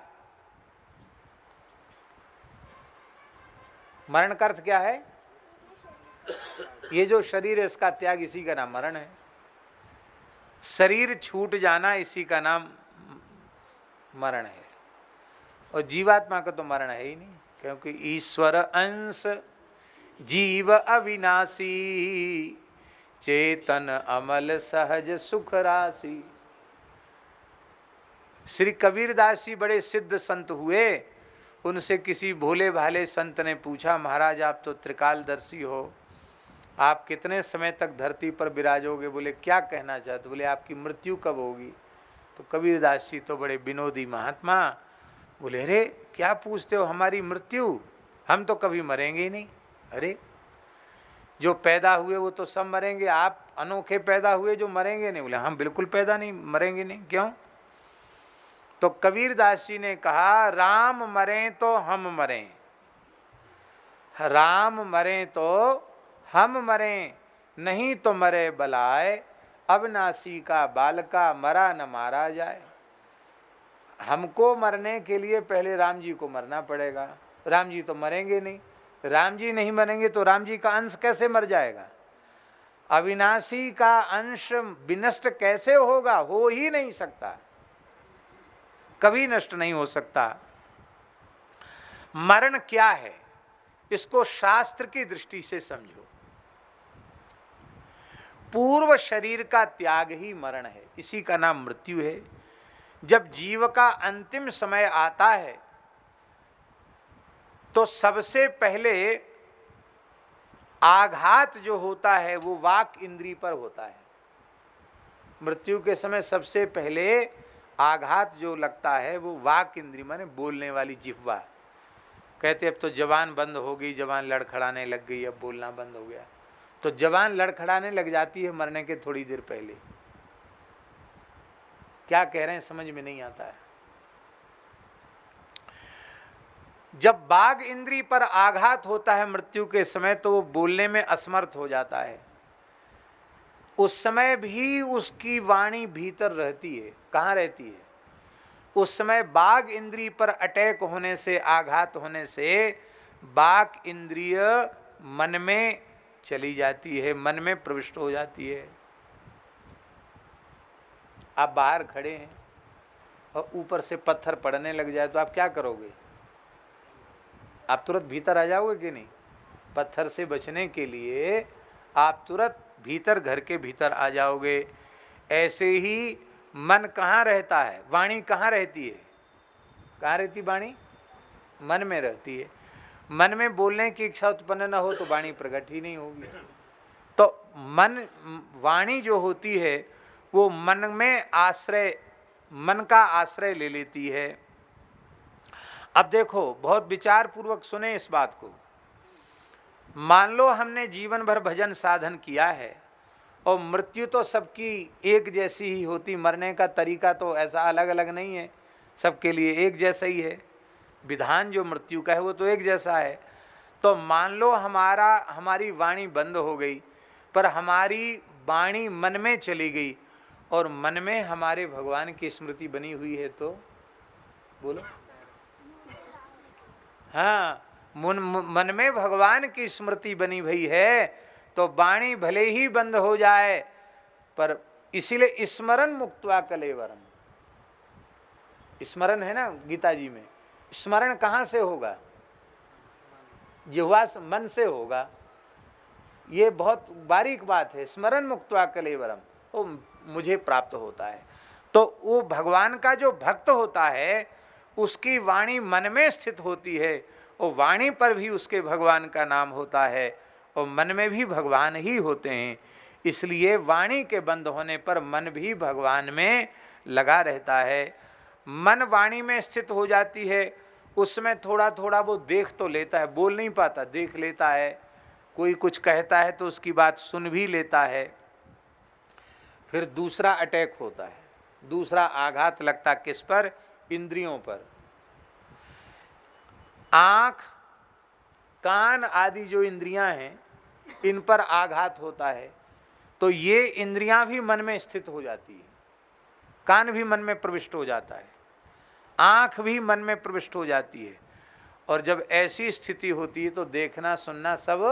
मरण का अर्थ क्या है? ये जो शरीर है इसका त्याग, इसी का नाम मरण है। शरीर छूट जाना इसी का नाम मरण है। और जीवात्मा का तो मरण है ही नहीं, क्योंकि ईश्वर अंश जीव अविनाशी, चेतन अमल सहज सुख राशि। श्री कबीरदास जी बड़े सिद्ध संत हुए। उनसे किसी भोले भाले संत ने पूछा, महाराज आप तो त्रिकालदर्शी हो, आप कितने समय तक धरती पर विराजोगे? बोले क्या कहना चाहते? बोले आपकी मृत्यु कब होगी? तो कबीरदास जी तो बड़े विनोदी महात्मा, बोले अरे क्या पूछते हो हमारी मृत्यु, हम तो कभी मरेंगे ही नहीं। अरे जो पैदा हुए वो तो सब मरेंगे, आप अनोखे पैदा हुए जो मरेंगे नहीं। बोले हम बिल्कुल पैदा नहीं, मरेंगे नहीं। क्यों? तो कबीरदास जी ने कहा, राम मरे तो हम मरें, राम मरे तो हम मरें, नहीं तो मरे बलाए, अविनाशी का बालका मरा न मारा जाए। हमको मरने के लिए पहले राम जी को मरना पड़ेगा। राम जी तो मरेंगे नहीं, राम जी नहीं मरेंगे तो राम जी का अंश कैसे मर जाएगा? अविनाशी का अंश विनष्ट कैसे होगा? हो ही नहीं सकता, कभी नष्ट नहीं हो सकता। मरण क्या है इसको शास्त्र की दृष्टि से समझो। पूर्व शरीर का त्याग ही मरण है, इसी का नाम मृत्यु है। जब जीव का अंतिम समय आता है तो सबसे पहले आघात जो होता है वो वाक इंद्री पर होता है। मृत्यु के समय सबसे पहले आघात जो लगता है वो वाक इंद्री माने बोलने वाली जिह्वा। कहते अब तो जबान बंद हो गई, जबान लड़खड़ाने लग गई, अब बोलना बंद हो गया। तो जबान लड़खड़ाने लग जाती है मरने के थोड़ी देर पहले। क्या कह रहे हैं समझ में नहीं आता है। जब बाघ इंद्री पर आघात होता है मृत्यु के समय तो वो बोलने में असमर्थ हो जाता है। उस समय भी उसकी वाणी भीतर रहती है। कहाँ रहती है? उस समय बाघ इंद्री पर अटैक होने से, आघात होने से बाघ इंद्रिय मन में चली जाती है, मन में प्रविष्ट हो जाती है। आप बाहर खड़े हैं और ऊपर से पत्थर पड़ने लग जाए तो आप क्या करोगे? आप तुरंत भीतर आ जाओगे कि नहीं? पत्थर से बचने के लिए आप तुरंत भीतर, घर के भीतर आ जाओगे। ऐसे ही मन कहाँ रहता है? वाणी कहाँ रहती है? कहाँ रहती वाणी? मन में रहती है। मन में बोलने की इच्छा उत्पन्न न हो तो वाणी प्रकट ही नहीं होगी। तो मन, वाणी जो होती है वो मन में आश्रय, मन का आश्रय ले लेती है। अब देखो, बहुत विचार पूर्वक सुने इस बात को। मान लो हमने जीवन भर भजन साधन किया है और मृत्यु तो सबकी एक जैसी ही होती, मरने का तरीका तो ऐसा अलग अलग नहीं है, सबके लिए एक जैसा ही है। विधान जो मृत्यु का है वो तो एक जैसा है। तो मान लो हमारी वाणी बंद हो गई, पर हमारी वाणी मन में चली गई और मन में हमारे भगवान की स्मृति बनी हुई है तो बोलो। हाँ, मन में भगवान की स्मृति बनी हुई है तो वाणी भले ही बंद हो जाए, पर इसीलिए स्मरण मुक्त्वा कलेवरम। स्मरण है ना गीता जी में। स्मरण कहाँ से होगा? जिह्वा मन से होगा। ये बहुत बारीक बात है। स्मरण मुक्त्वा कलेवरम, वो मुझे प्राप्त होता है। तो वो भगवान का जो भक्त होता है उसकी वाणी मन में स्थित होती है और वाणी पर भी उसके भगवान का नाम होता है और मन में भी भगवान ही होते हैं। इसलिए वाणी के बंद होने पर मन भी भगवान में लगा रहता है। मन वाणी में स्थित हो जाती है, उसमें थोड़ा थोड़ा वो देख तो लेता है, बोल नहीं पाता, देख लेता है। कोई कुछ कहता है तो उसकी बात सुन भी लेता है। फिर दूसरा अटैक होता है, दूसरा आघात लगता किस पर? इंद्रियों पर। आंख, कान आदि जो इंद्रियां हैं इन पर आघात होता है तो ये इंद्रियां भी मन में स्थित हो जाती है। कान भी मन में प्रविष्ट हो जाता है, आंख भी मन में प्रविष्ट हो जाती है। और जब ऐसी स्थिति होती है तो देखना सुनना सब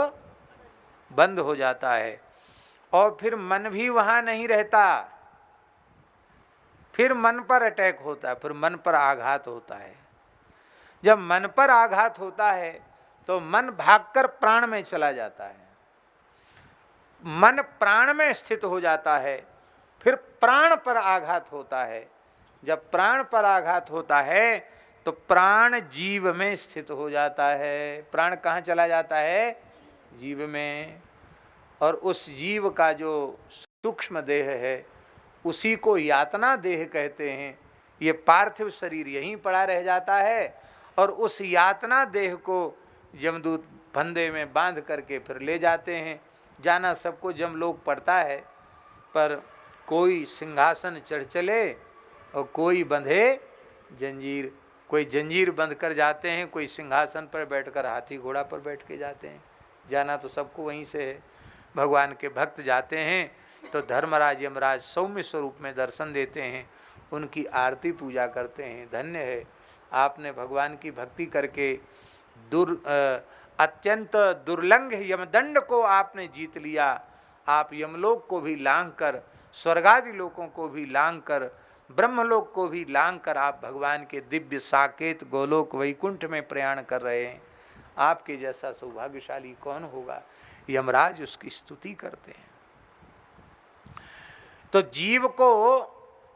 बंद हो जाता है और फिर मन भी वहाँ नहीं रहता, फिर मन पर अटैक होता है, फिर मन पर आघात होता है। जब मन पर आघात होता है तो मन भागकर प्राण में चला जाता है, मन प्राण में स्थित हो जाता है, फिर प्राण पर आघात होता है। जब प्राण पर आघात होता है तो प्राण जीव में स्थित हो जाता है। प्राण कहाँ चला जाता है? जीव में। और उस जीव का जो सूक्ष्म देह है उसी को यातना देह कहते हैं। ये पार्थिव शरीर यहीं पड़ा रह जाता है और उस यातना देह को यमदूत फंदे में बांध करके फिर ले जाते हैं। जाना सबको जमलोक पड़ता है, पर कोई सिंहासन चढ़ चले और कोई बंधे जंजीर। कोई जंजीर बंध कर जाते हैं, कोई सिंहासन पर बैठकर हाथी घोड़ा पर बैठ के जाते हैं। जाना तो सबको वहीं से है। भगवान के भक्त जाते हैं तो धर्मराज यमराज सौम्य स्वरूप में दर्शन देते हैं, उनकी आरती पूजा करते हैं। धन्य है आपने भगवान की भक्ति करके अत्यंत दुर्लंघ यमदंड को आपने जीत लिया। आप यमलोक को भी लांघ कर, स्वर्गादि लोकों को भी लांघ कर, ब्रह्मलोक को भी लांघ कर आप भगवान के दिव्य साकेत गोलोक वैकुंठ में प्रयाण कर रहे हैं। आपके जैसा सौभाग्यशाली कौन होगा? यमराज उसकी स्तुति करते हैं। तो जीव को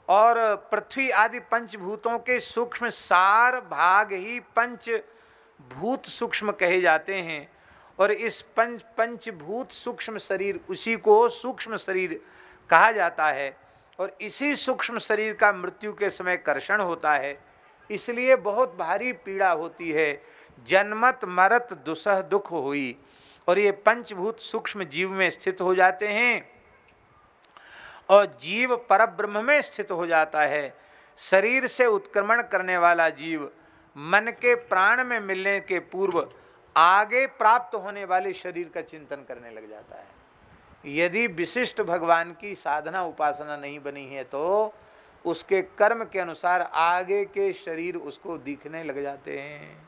और पृथ्वी आदि पंचभूतों के सूक्ष्म सार भाग ही पंचभूत सूक्ष्म कहे जाते हैं। और इस पंचभूत सूक्ष्म शरीर, उसी को सूक्ष्म शरीर कहा जाता है। और इसी सूक्ष्म शरीर का मृत्यु के समय कर्षण होता है, इसलिए बहुत भारी पीड़ा होती है। जन्मत मरत दुसह दुख हुई। और ये पंचभूत सूक्ष्म जीव में स्थित हो जाते हैं और जीव परब्रह्म में स्थित हो जाता है। शरीर से उत्क्रमण करने वाला जीव मन के प्राण में मिलने के पूर्व आगे प्राप्त होने वाले शरीर का चिंतन करने लग जाता है। यदि विशिष्ट भगवान की साधना उपासना नहीं बनी है तो उसके कर्म के अनुसार आगे के शरीर उसको दिखने लग जाते हैं।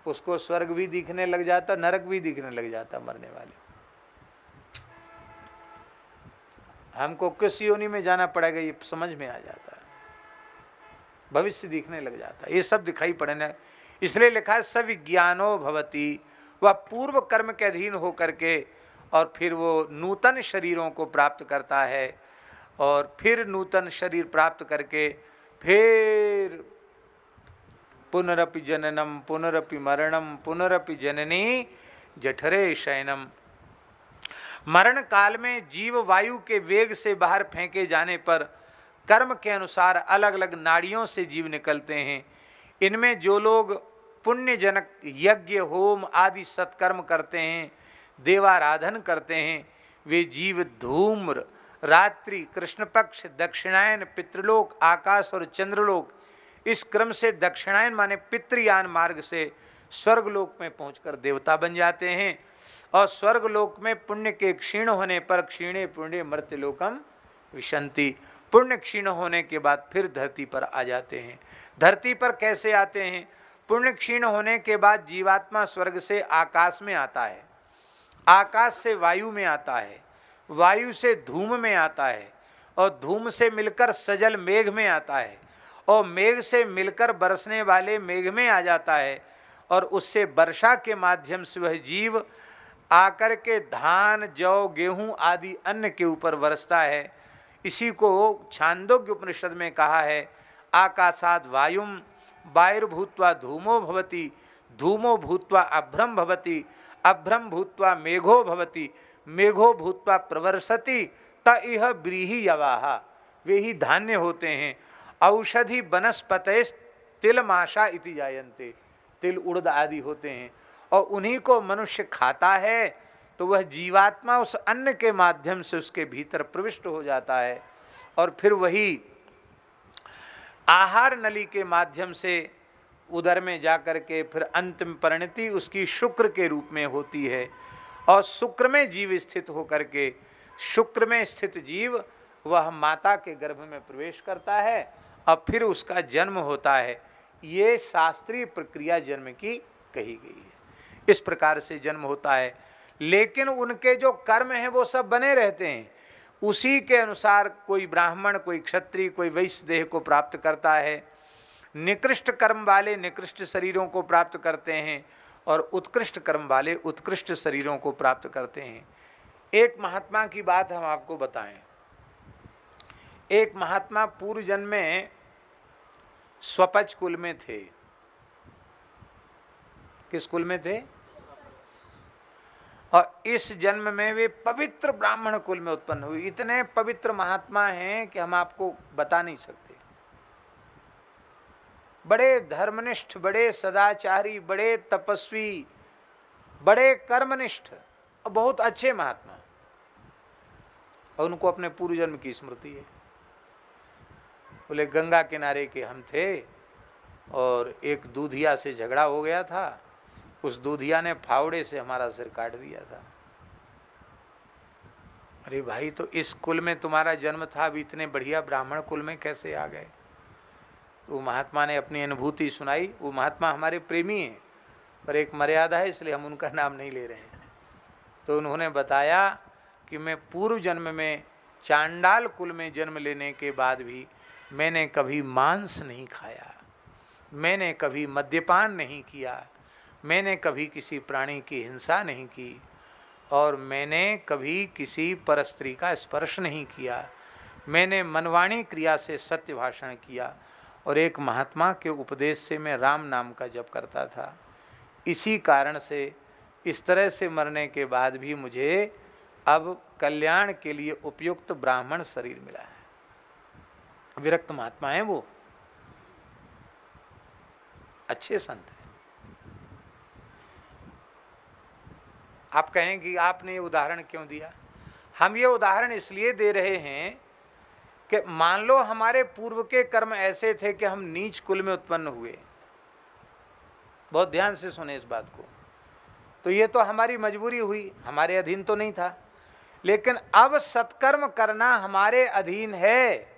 उसको स्वर्ग भी दिखने लग जाता, नरक भी दिखने लग जाता मरने वाले। हमको किस योनि में जाना पड़ेगा ये समझ में आ जाता है, भविष्य दिखने लग जाता है, ये सब दिखाई पड़ने। इसलिए लिखा है सविज्ञानो भवति, वह पूर्व कर्म के अधीन होकर के और फिर वो नूतन शरीरों को प्राप्त करता है। और फिर नूतन शरीर प्राप्त करके फिर पुनरपि जननम पुनरपि मरणम पुनरपि जननी जठरे शयनम। मरण काल में जीव वायु के वेग से बाहर फेंके जाने पर कर्म के अनुसार अलग अलग नाड़ियों से जीव निकलते हैं। इनमें जो लोग पुण्यजनक यज्ञ होम आदि सत्कर्म करते हैं, देवाराधन करते हैं, वे जीव धूम्र, रात्रि, कृष्ण पक्ष, दक्षिणायन, पितृलोक, आकाश और चंद्रलोक, इस क्रम से दक्षिणायन माने पितृयान मार्ग से स्वर्गलोक में पहुंचकर देवता बन जाते हैं। और स्वर्गलोक में पुण्य के क्षीण होने पर क्षीणे पुण्य मर्त्यलोकम विशंति, पुण्य क्षीण होने के बाद फिर धरती पर आ जाते हैं। धरती पर कैसे आते हैं? पुण्य क्षीण होने के बाद जीवात्मा स्वर्ग से आकाश में आता है, आकाश से वायु में आता है, वायु से धूम में आता है और धूम से मिलकर सजल मेघ में आता है और मेघ से मिलकर बरसने वाले मेघ में आ जाता है। और उससे वर्षा के माध्यम से वह जीव आकर के धान, जौ, गेहूं आदि अन्न के ऊपर बरसता है। इसी को छांदोग्य उपनिषद में कहा है, आकाशाद वायुम वायुर्भूत्वा धूमो भवति, धूमो भूत्वा अभ्रम भवति, अभ्रम भूत्वा मेघो भवति, मेघो भूत्वा प्रवर्षति, त इह ब्रीहि यवाहा। वे ही धान्य होते हैं। औषधि वनस्पते तिलमाशा इति जायन्ते, तिल उड़द आदि होते हैं और उन्हीं को मनुष्य खाता है तो वह जीवात्मा उस अन्न के माध्यम से उसके भीतर प्रविष्ट हो जाता है और फिर वही आहार नली के माध्यम से उदर में जाकर के फिर अंतिम परिणति उसकी शुक्र के रूप में होती है। और शुक्र में जीव स्थित होकर के, शुक्र में स्थित जीव वह माता के गर्भ में प्रवेश करता है और फिर उसका जन्म होता है। ये शास्त्रीय प्रक्रिया जन्म की कही गई है। इस प्रकार से जन्म होता है। लेकिन उनके जो कर्म हैं वो सब बने रहते हैं। उसी के अनुसार कोई ब्राह्मण, कोई क्षत्रिय, कोई वैश्य देह को प्राप्त करता है। निकृष्ट कर्म वाले निकृष्ट शरीरों को प्राप्त करते हैं और उत्कृष्ट कर्म वाले उत्कृष्ट शरीरों को प्राप्त करते हैं। एक महात्मा की बात हम आपको बताएं। एक महात्मा पूर्व जन्म में स्वपच कुल में थे। किस कुल में थे? और इस जन्म में वे पवित्र ब्राह्मण कुल में उत्पन्न हुए। इतने पवित्र महात्मा हैं कि हम आपको बता नहीं सकते। बड़े धर्मनिष्ठ, बड़े सदाचारी, बड़े तपस्वी, बड़े कर्मनिष्ठ और बहुत अच्छे महात्मा। और उनको अपने पूर्व जन्म की स्मृति है। बोले गंगा किनारे के हम थे और एक दूधिया से झगड़ा हो गया था। उस दूधिया ने फावड़े से हमारा सिर काट दिया था। अरे भाई, तो इस कुल में तुम्हारा जन्म था, अभी इतने बढ़िया ब्राह्मण कुल में कैसे आ गए? वो महात्मा ने अपनी अनुभूति सुनाई। वो महात्मा हमारे प्रेमी हैं, पर एक मर्यादा है, इसलिए हम उनका नाम नहीं ले रहे हैं। तो उन्होंने बताया कि मैं पूर्व जन्म में चांडाल कुल में जन्म लेने के बाद भी मैंने कभी मांस नहीं खाया, मैंने कभी मद्यपान नहीं किया, मैंने कभी किसी प्राणी की हिंसा नहीं की और मैंने कभी किसी परस्त्री का स्पर्श नहीं किया। मैंने मनवाणी क्रिया से सत्य भाषण किया और एक महात्मा के उपदेश से मैं राम नाम का जप करता था। इसी कारण से इस तरह से मरने के बाद भी मुझे अब कल्याण के लिए उपयुक्त ब्राह्मण शरीर मिला है। विरक्त महात्मा है वो, अच्छे संत हैं। आप कहें कि आपने ये उदाहरण क्यों दिया? हम ये उदाहरण इसलिए दे रहे हैं कि मान लो हमारे पूर्व के कर्म ऐसे थे कि हम नीच कुल में उत्पन्न हुए। बहुत ध्यान से सुने इस बात को। तो ये तो हमारी मजबूरी हुई, हमारे अधीन तो नहीं था। लेकिन अब सत्कर्म करना हमारे अधीन है।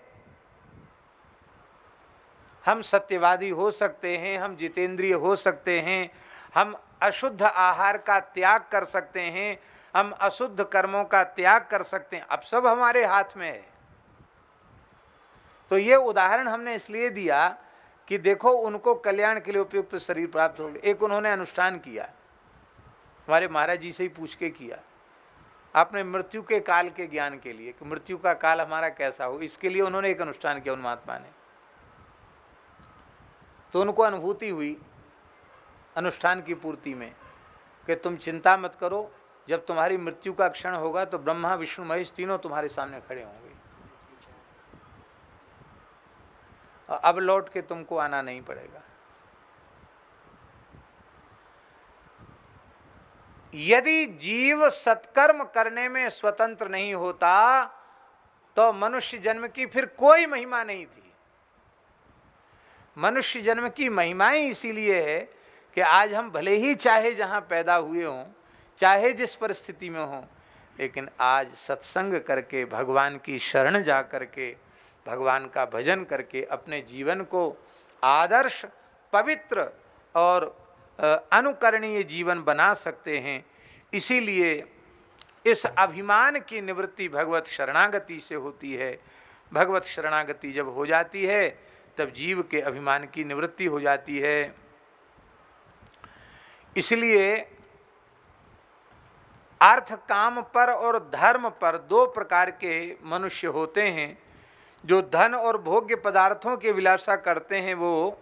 हम सत्यवादी हो सकते हैं, हम जितेंद्रिय हो सकते हैं, हम अशुद्ध आहार का त्याग कर सकते हैं, हम अशुद्ध कर्मों का त्याग कर सकते हैं। अब सब हमारे हाथ में है। तो ये उदाहरण हमने इसलिए दिया कि देखो उनको कल्याण के लिए उपयुक्त शरीर प्राप्त हो गया। एक उन्होंने अनुष्ठान किया, हमारे महाराज जी से ही पूछ के किया। आपने मृत्यु के काल के ज्ञान के लिए कि मृत्यु का काल हमारा कैसा हो, इसके लिए उन्होंने एक अनुष्ठान किया उन महात्मा ने। तो उनको अनुभूति हुई अनुष्ठान की पूर्ति में कि तुम चिंता मत करो, जब तुम्हारी मृत्यु का क्षण होगा तो ब्रह्मा विष्णु महेश तीनों तुम्हारे सामने खड़े होंगे। अब लौट के तुमको आना नहीं पड़ेगा। यदि जीव सत्कर्म करने में स्वतंत्र नहीं होता तो मनुष्य जन्म की फिर कोई महिमा नहीं थी। मनुष्य जन्म की महिमाएं इसीलिए है कि आज हम भले ही चाहे जहां पैदा हुए हों, चाहे जिस परिस्थिति में हों, लेकिन आज सत्संग करके, भगवान की शरण जा करके, भगवान का भजन करके अपने जीवन को आदर्श, पवित्र और अनुकरणीय जीवन बना सकते हैं। इसीलिए इस अभिमान की निवृत्ति भगवत शरणागति से होती है। भगवत शरणागति जब हो जाती है तब जीव के अभिमान की निवृत्ति हो जाती है। इसलिए अर्थ काम पर और धर्म पर दो प्रकार के मनुष्य होते हैं। जो धन और भोग्य पदार्थों की विलासा करते हैं वो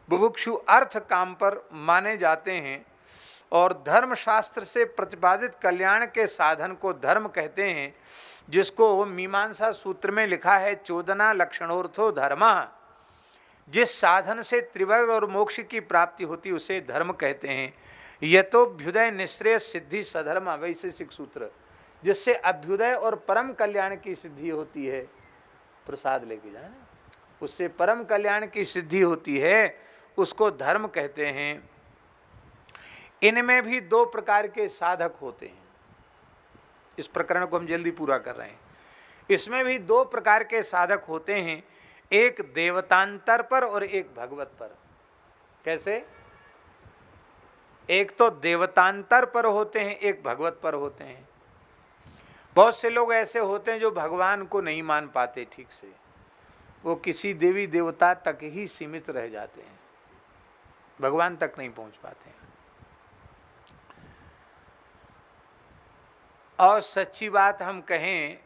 बुभुक्षु अर्थ काम पर माने जाते हैं और धर्मशास्त्र से प्रतिपादित कल्याण के साधन को धर्म कहते हैं, जिसको मीमांसा सूत्र में लिखा है चोदना लक्षणोर्थो धर्मा। जिस साधन से त्रिवर्ग और मोक्ष की प्राप्ति होती उसे धर्म कहते हैं। यतोभ्युदय निश्रेय सिद्धि सधर्म, वैशेषिक सूत्र, जिससे अभ्युदय और परम कल्याण की सिद्धि होती है। प्रसाद लेके जाए, उससे परम कल्याण की सिद्धि होती है, उसको धर्म कहते हैं। इनमें भी दो प्रकार के साधक होते हैं। इस प्रकरण को हम जल्दी पूरा कर रहे हैं। इसमें भी दो प्रकार के साधक होते हैं, एक देवतांतर पर और एक भगवत पर। कैसे? एक तो देवतांतर पर होते हैं, एक भगवत पर होते हैं। बहुत से लोग ऐसे होते हैं जो भगवान को नहीं मान पाते ठीक से, वो किसी देवी देवता तक ही सीमित रह जाते हैं, भगवान तक नहीं पहुंच पाते हैं। और सच्ची बात हम कहें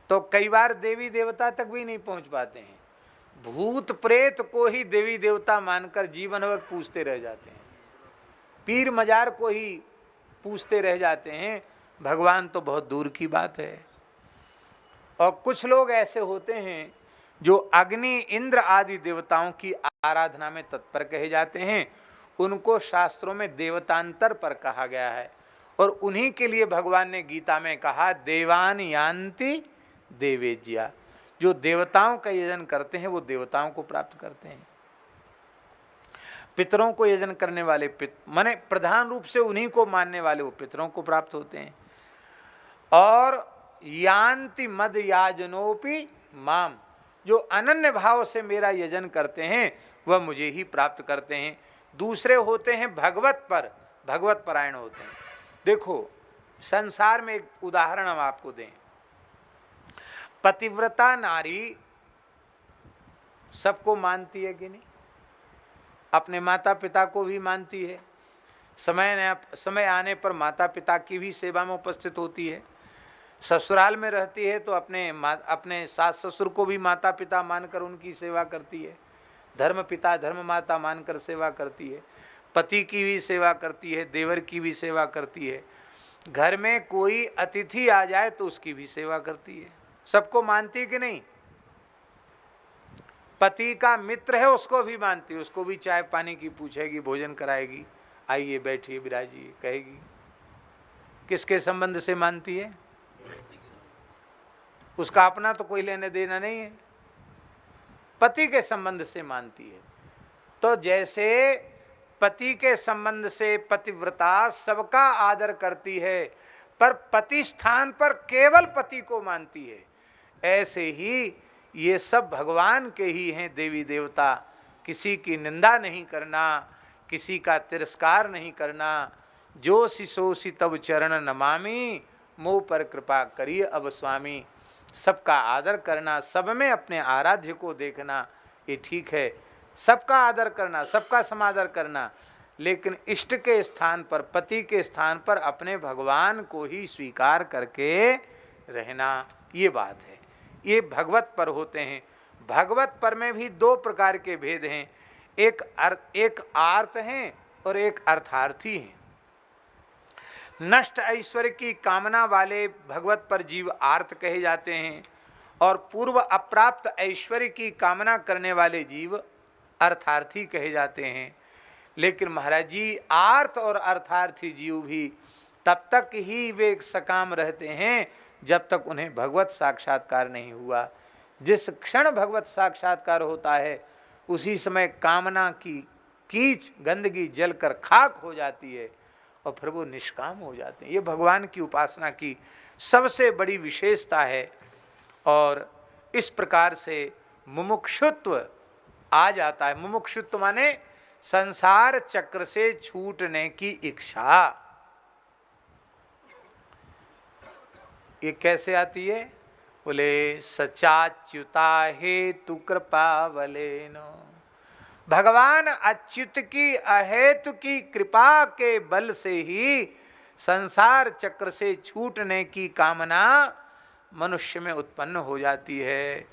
तो कई बार देवी देवता तक भी नहीं पहुंच पाते हैं, भूत प्रेत को ही देवी देवता मानकर जीवन भर पूछते रह जाते हैं, पीर मजार को ही पूछते रह जाते हैं, भगवान तो बहुत दूर की बात है। और कुछ लोग ऐसे होते हैं जो अग्नि इंद्र आदि देवताओं की आराधना में तत्पर कहे जाते हैं, उनको शास्त्रों में देवतांतर पर कहा गया है। और उन्हीं के लिए भगवान ने गीता में कहा देवान यान्ति देवेज्या, जो देवताओं का यजन करते हैं वो देवताओं को प्राप्त करते हैं। पितरों को यजन करने वाले माने प्रधान रूप से उन्हीं को मानने वाले वो पितरों को प्राप्त होते हैं। और यान्ति मद याजनोपि माम, जो अनन्य भाव से मेरा यजन करते हैं वह मुझे ही प्राप्त करते हैं। दूसरे होते हैं भगवत पर, भगवत परायण होते हैं। देखो संसार में एक उदाहरण हम आपको दें, पतिव्रता नारी सबको मानती है कि नहीं? अपने माता पिता को भी मानती है, समय आने पर माता पिता की भी सेवा में उपस्थित होती है। ससुराल में रहती है तो अपने सास ससुर को भी माता पिता मानकर उनकी सेवा करती है, धर्म पिता धर्म माता मानकर सेवा करती है, पति की भी सेवा करती है, देवर की भी सेवा करती है, घर में कोई अतिथि आ जाए तो उसकी भी सेवा करती है। सबको मानती कि नहीं? पति का मित्र है उसको भी मानती है, उसको भी चाय पानी की पूछेगी, भोजन कराएगी, आइए बैठिए विराजिए कहेगी। किसके संबंध से मानती है? उसका अपना तो कोई लेने देना नहीं है, पति के संबंध से मानती है। तो जैसे पति के संबंध से पतिव्रता सबका आदर करती है पर पति स्थान पर केवल पति को मानती है, ऐसे ही ये सब भगवान के ही हैं देवी देवता। किसी की निंदा नहीं करना, किसी का तिरस्कार नहीं करना। जो शिशोसी तब चरण नमामि, मोह पर कृपा करिए अब स्वामी। सबका आदर करना, सब में अपने आराध्य को देखना, ये ठीक है। सबका आदर करना, सबका समादर करना, लेकिन इष्ट के स्थान पर, पति के स्थान पर अपने भगवान को ही स्वीकार करके रहना, ये बात है। ये भगवत पर होते हैं। भगवत पर में भी दो प्रकार के भेद हैं, एक आर्त हैं और एक अर्थार्थी हैं। नष्ट ऐश्वर्य की कामना वाले भगवत पर जीव आर्त कहे जाते हैं और पूर्व अप्राप्त ऐश्वर्य की कामना करने वाले जीव अर्थार्थी कहे जाते हैं। लेकिन महाराज जी, आर्त और अर्थार्थी जीव भी तब तक ही वे सकाम रहते हैं जब तक उन्हें भगवत साक्षात्कार नहीं हुआ। जिस क्षण भगवत साक्षात्कार होता है उसी समय कामना की कीच गंदगी जलकर खाक हो जाती है और फिर वो निष्काम हो जाते हैं। ये भगवान की उपासना की सबसे बड़ी विशेषता है। और इस प्रकार से मुमुक्षुत्व आ जाता है। मुमुक्षुत्व माने संसार चक्र से छूटने की इच्छा। ये कैसे आती है? बोले सचाच्युता हेतु कृपा वलेनो, भगवान अच्युत की अहेतु की कृपा के बल से ही संसार चक्र से छूटने की कामना मनुष्य में उत्पन्न हो जाती है।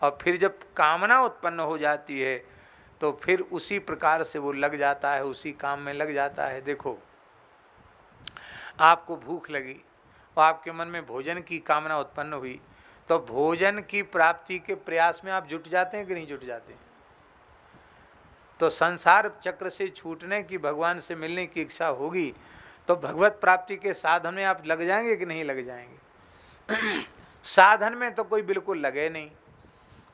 और फिर जब कामना उत्पन्न हो जाती है तो फिर उसी प्रकार से वो लग जाता है, उसी काम में लग जाता है। देखो, आपको भूख लगी और आपके मन में भोजन की कामना उत्पन्न हुई, तो भोजन की प्राप्ति के प्रयास में आप जुट जाते हैं कि नहीं जुट जाते हैं? तो संसार चक्र से छूटने की, भगवान से मिलने की इच्छा होगी तो भगवत प्राप्ति के साधन में आप लग जाएंगे कि नहीं लग जाएंगे? साधन में तो कोई बिल्कुल लगे नहीं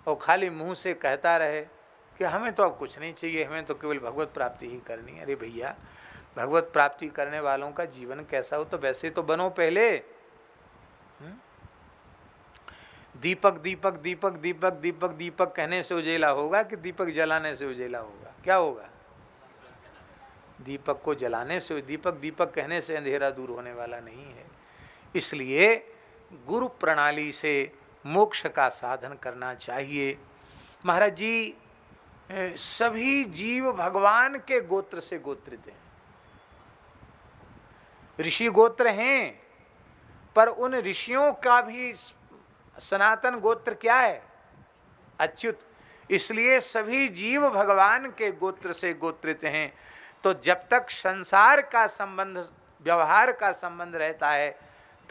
और खाली मुंह से कहता रहे कि हमें तो अब कुछ नहीं चाहिए, हमें तो केवल भगवत प्राप्ति ही करनी है। अरे भैया, भगवत प्राप्ति करने वालों का जीवन कैसा हो तो वैसे तो बनो पहले। दीपक दीपक दीपक दीपक दीपक दीपक कहने से उजेला होगा कि दीपक जलाने से उजेला होगा? क्या होगा? दीपक को जलाने से, दीपक दीपक कहने से अंधेरा दूर होने वाला नहीं है। इसलिए गुरु प्रणाली से मोक्ष का साधन करना चाहिए। महाराज जी, सभी जीव भगवान के गोत्र से गोत्रित हैं, ऋषि गोत्र हैं, पर उन ऋषियों का भी सनातन गोत्र क्या है? अच्युत। इसलिए सभी जीव भगवान के गोत्र से गोत्रित हैं। तो जब तक संसार का संबंध, व्यवहार का संबंध रहता है,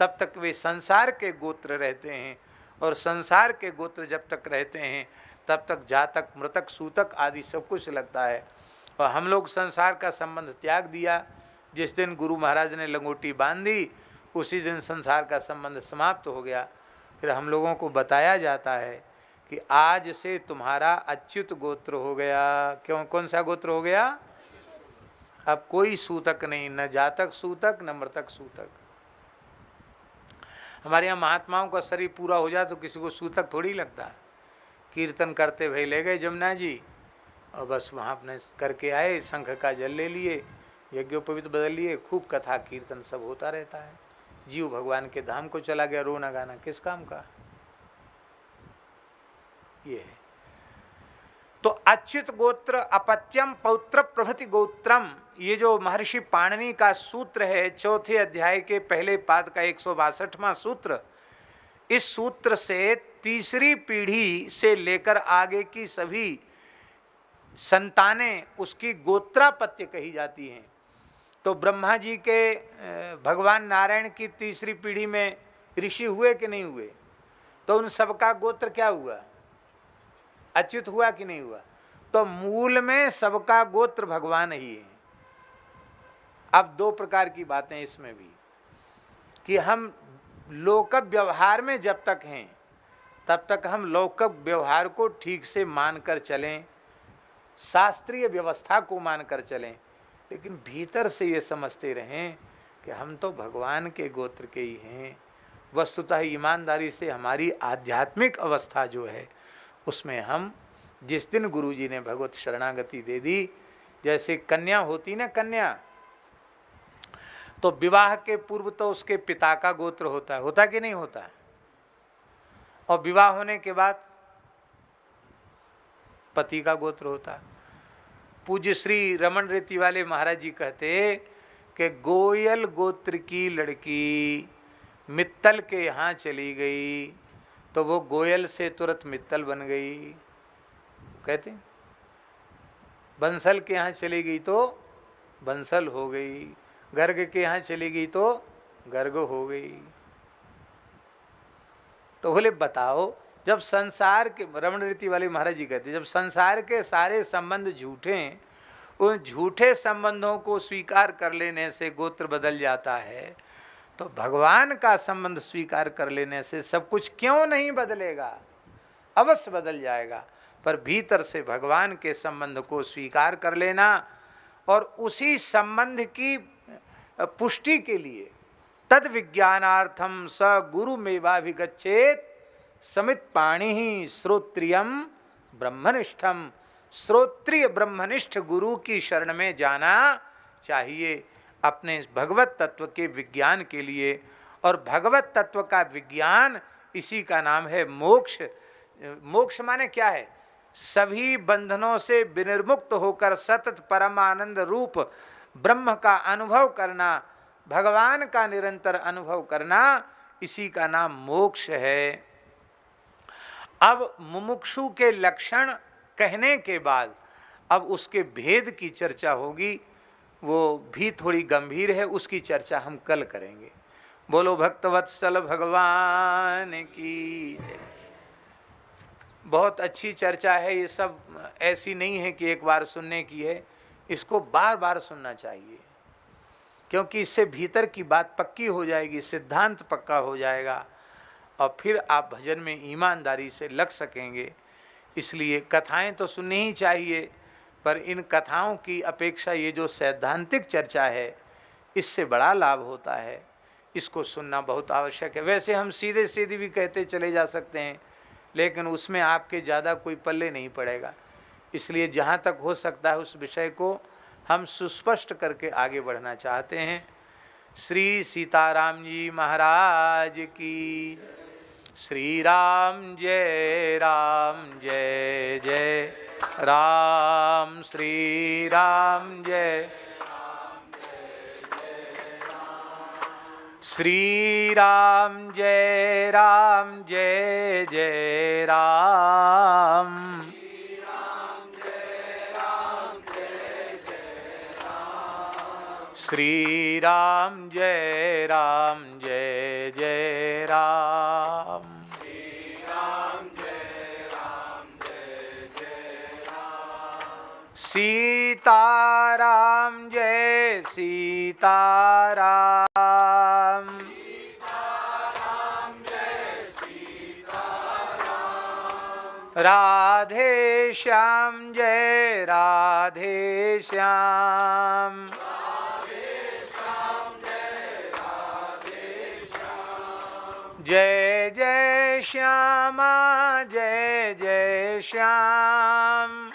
तब तक वे संसार के गोत्र रहते हैं, और संसार के गोत्र जब तक रहते हैं तब तक जातक, मृतक, सूतक आदि सब कुछ लगता है। और हम लोग संसार का संबंध त्याग दिया। जिस दिन गुरु महाराज ने लंगोटी बांधी, उसी दिन संसार का संबंध समाप्त हो गया। फिर हम लोगों को बताया जाता है कि आज से तुम्हारा अच्युत गोत्र हो गया। क्यों? कौन सा गोत्र हो गया? अब कोई सूतक नहीं, न जातक सूतक न मृतक सूतक। हमारे यहाँ महात्माओं का शरीर पूरा हो जाए तो किसी को सूतक थोड़ी लगता है। कीर्तन करते भाई ले गए जमुना जी, और बस वहाँ अपने करके आए, शंख का जल ले लिए, यज्ञोपवीत बदल लिए, खूब कथा कीर्तन सब होता रहता है। जीव भगवान के धाम को चला गया, रोना गाना किस काम का? ये है। तो अच्युत गोत्र, अपत्यम, पौत्र प्रभृति गोत्रम, ये जो महर्षि पाणिनि का सूत्र है, चौथे अध्याय के पहले पाद का 162वां सूत्र, इस सूत्र से तीसरी पीढ़ी से लेकर आगे की सभी संतानें उसकी गोत्रापत्य कही जाती हैं। तो ब्रह्मा जी के भगवान नारायण की तीसरी पीढ़ी में ऋषि हुए कि नहीं हुए? तो उन सबका गोत्र क्या हुआ? अच्युत हुआ कि नहीं हुआ? तो मूल में सबका गोत्र भगवान ही है। अब दो प्रकार की बातें इसमें भी, कि हम लौकिक व्यवहार में जब तक हैं तब तक हम लौकिक व्यवहार को ठीक से मानकर चलें, शास्त्रीय व्यवस्था को मानकर चलें, लेकिन भीतर से ये समझते रहें कि हम तो भगवान के गोत्र के ही हैं। वस्तुतः ईमानदारी से हमारी आध्यात्मिक अवस्था जो है उसमें हम, जिस दिन गुरु जी ने भगवत शरणागति दे दी, जैसे कन्या होती ना, कन्या, तो विवाह के पूर्व तो उसके पिता का गोत्र होता है कि नहीं होता है? और विवाह होने के बाद पति का गोत्र होता है। पूज्य श्री रमन रेती वाले महाराज जी कहते कि गोयल गोत्र की लड़की मित्तल के यहाँ चली गई तो वो गोयल से तुरंत मित्तल बन गई। कहते बंसल के यहाँ चली गई तो बंसल हो गई, गर्ग के यहाँ चली गई तो गर्ग हो गई। तो बोले बताओ, जब संसार के, रमण रीति वाले महाराज जी कहते, जब संसार के सारे संबंध झूठे हैं, उन झूठे संबंधों को स्वीकार कर लेने से गोत्र बदल जाता है, तो भगवान का संबंध स्वीकार कर लेने से सब कुछ क्यों नहीं बदलेगा? अवश्य बदल जाएगा। पर भीतर से भगवान के संबंध को स्वीकार कर लेना और उसी संबंध की पुष्टि के लिए तद विज्ञानार्थम स गुरु मेवाभिगच्छेत समित पाणि ही श्रोत्रियम ब्रह्मनिष्ठम। श्रोत्रिय ब्रह्मनिष्ठ गुरु की शरण में जाना चाहिए अपने भगवत तत्व के विज्ञान के लिए। और भगवत तत्व का विज्ञान, इसी का नाम है मोक्ष। मोक्ष माने क्या है? सभी बंधनों से विनिर्मुक्त होकर सतत परमानंद रूप ब्रह्म का अनुभव करना, भगवान का निरंतर अनुभव करना, इसी का नाम मोक्ष है। अब मुमुक्षु के लक्षण कहने के बाद अब उसके भेद की चर्चा होगी, वो भी थोड़ी गंभीर है, उसकी चर्चा हम कल करेंगे। बोलो भक्तवत्सल भगवान की। बहुत अच्छी चर्चा है ये सब, ऐसी नहीं है कि एक बार सुनने की है, इसको बार बार सुनना चाहिए, क्योंकि इससे भीतर की बात पक्की हो जाएगी, सिद्धांत पक्का हो जाएगा और फिर आप भजन में ईमानदारी से लग सकेंगे। इसलिए कथाएं तो सुननी ही चाहिए, पर इन कथाओं की अपेक्षा ये जो सैद्धांतिक चर्चा है इससे बड़ा लाभ होता है, इसको सुनना बहुत आवश्यक है। वैसे हम सीधे सीधे भी कहते चले जा सकते हैं, लेकिन उसमें आपके ज़्यादा कोई पल्ले नहीं पड़ेगा। इसलिए जहाँ तक हो सकता है उस विषय को हम सुस्पष्ट करके आगे बढ़ना चाहते हैं। श्री सीताराम जी महाराज की। श्री राम जय जय राम। श्री राम जय। श्री राम जय जय राम। श्री राम जय जय राम। सीताराम जय सीताराम। राधे श्याम जय राधे श्याम। जय जय श्यामा जय जय श्याम।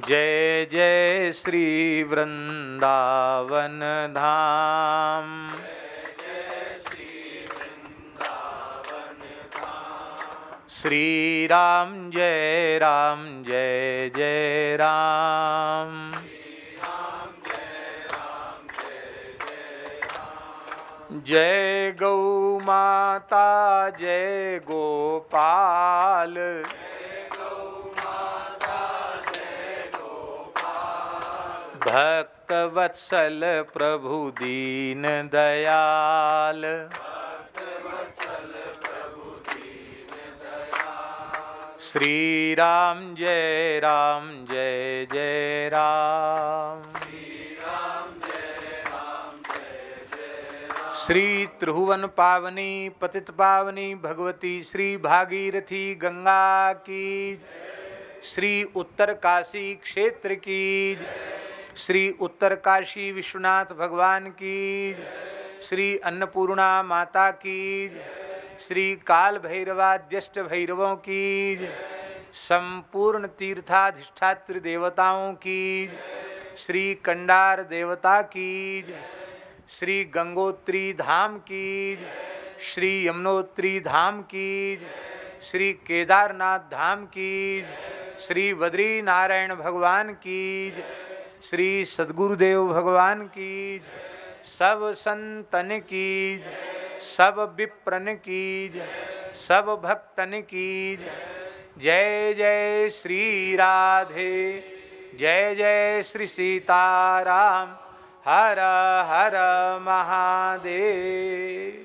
जय जय श्री वृंदावन धाम। श्री राम जय जय राम। जय गौ माता जय गोपाल। भक्त वत्सल प्रभु दीन दयाल। श्री राम जय जय राम। श्री त्रिभुवन पावनी पतित पावनी भगवती श्री भागीरथी गंगा की। श्री उत्तर काशी क्षेत्र की। श्री उत्तर काशी विश्वनाथ भगवान की। श्री अन्नपूर्णा माता की। श्री काल भैरवाद्यष्ट भैरवों की। संपूर्ण तीर्थाधिष्ठात्र देवताओं की। श्री कंडार देवता की। श्री गंगोत्री धाम की। श्री यमुनोत्री धाम की। श्री केदारनाथ धाम की। श्री बद्री नारायण भगवान की। श्री सद्गुरुदेव भगवान की। सब संतन की। सब विप्रन की। सब भक्तन की। जय जय श्री राधे। जय जय श्री सीताराम। हर हर महादेव।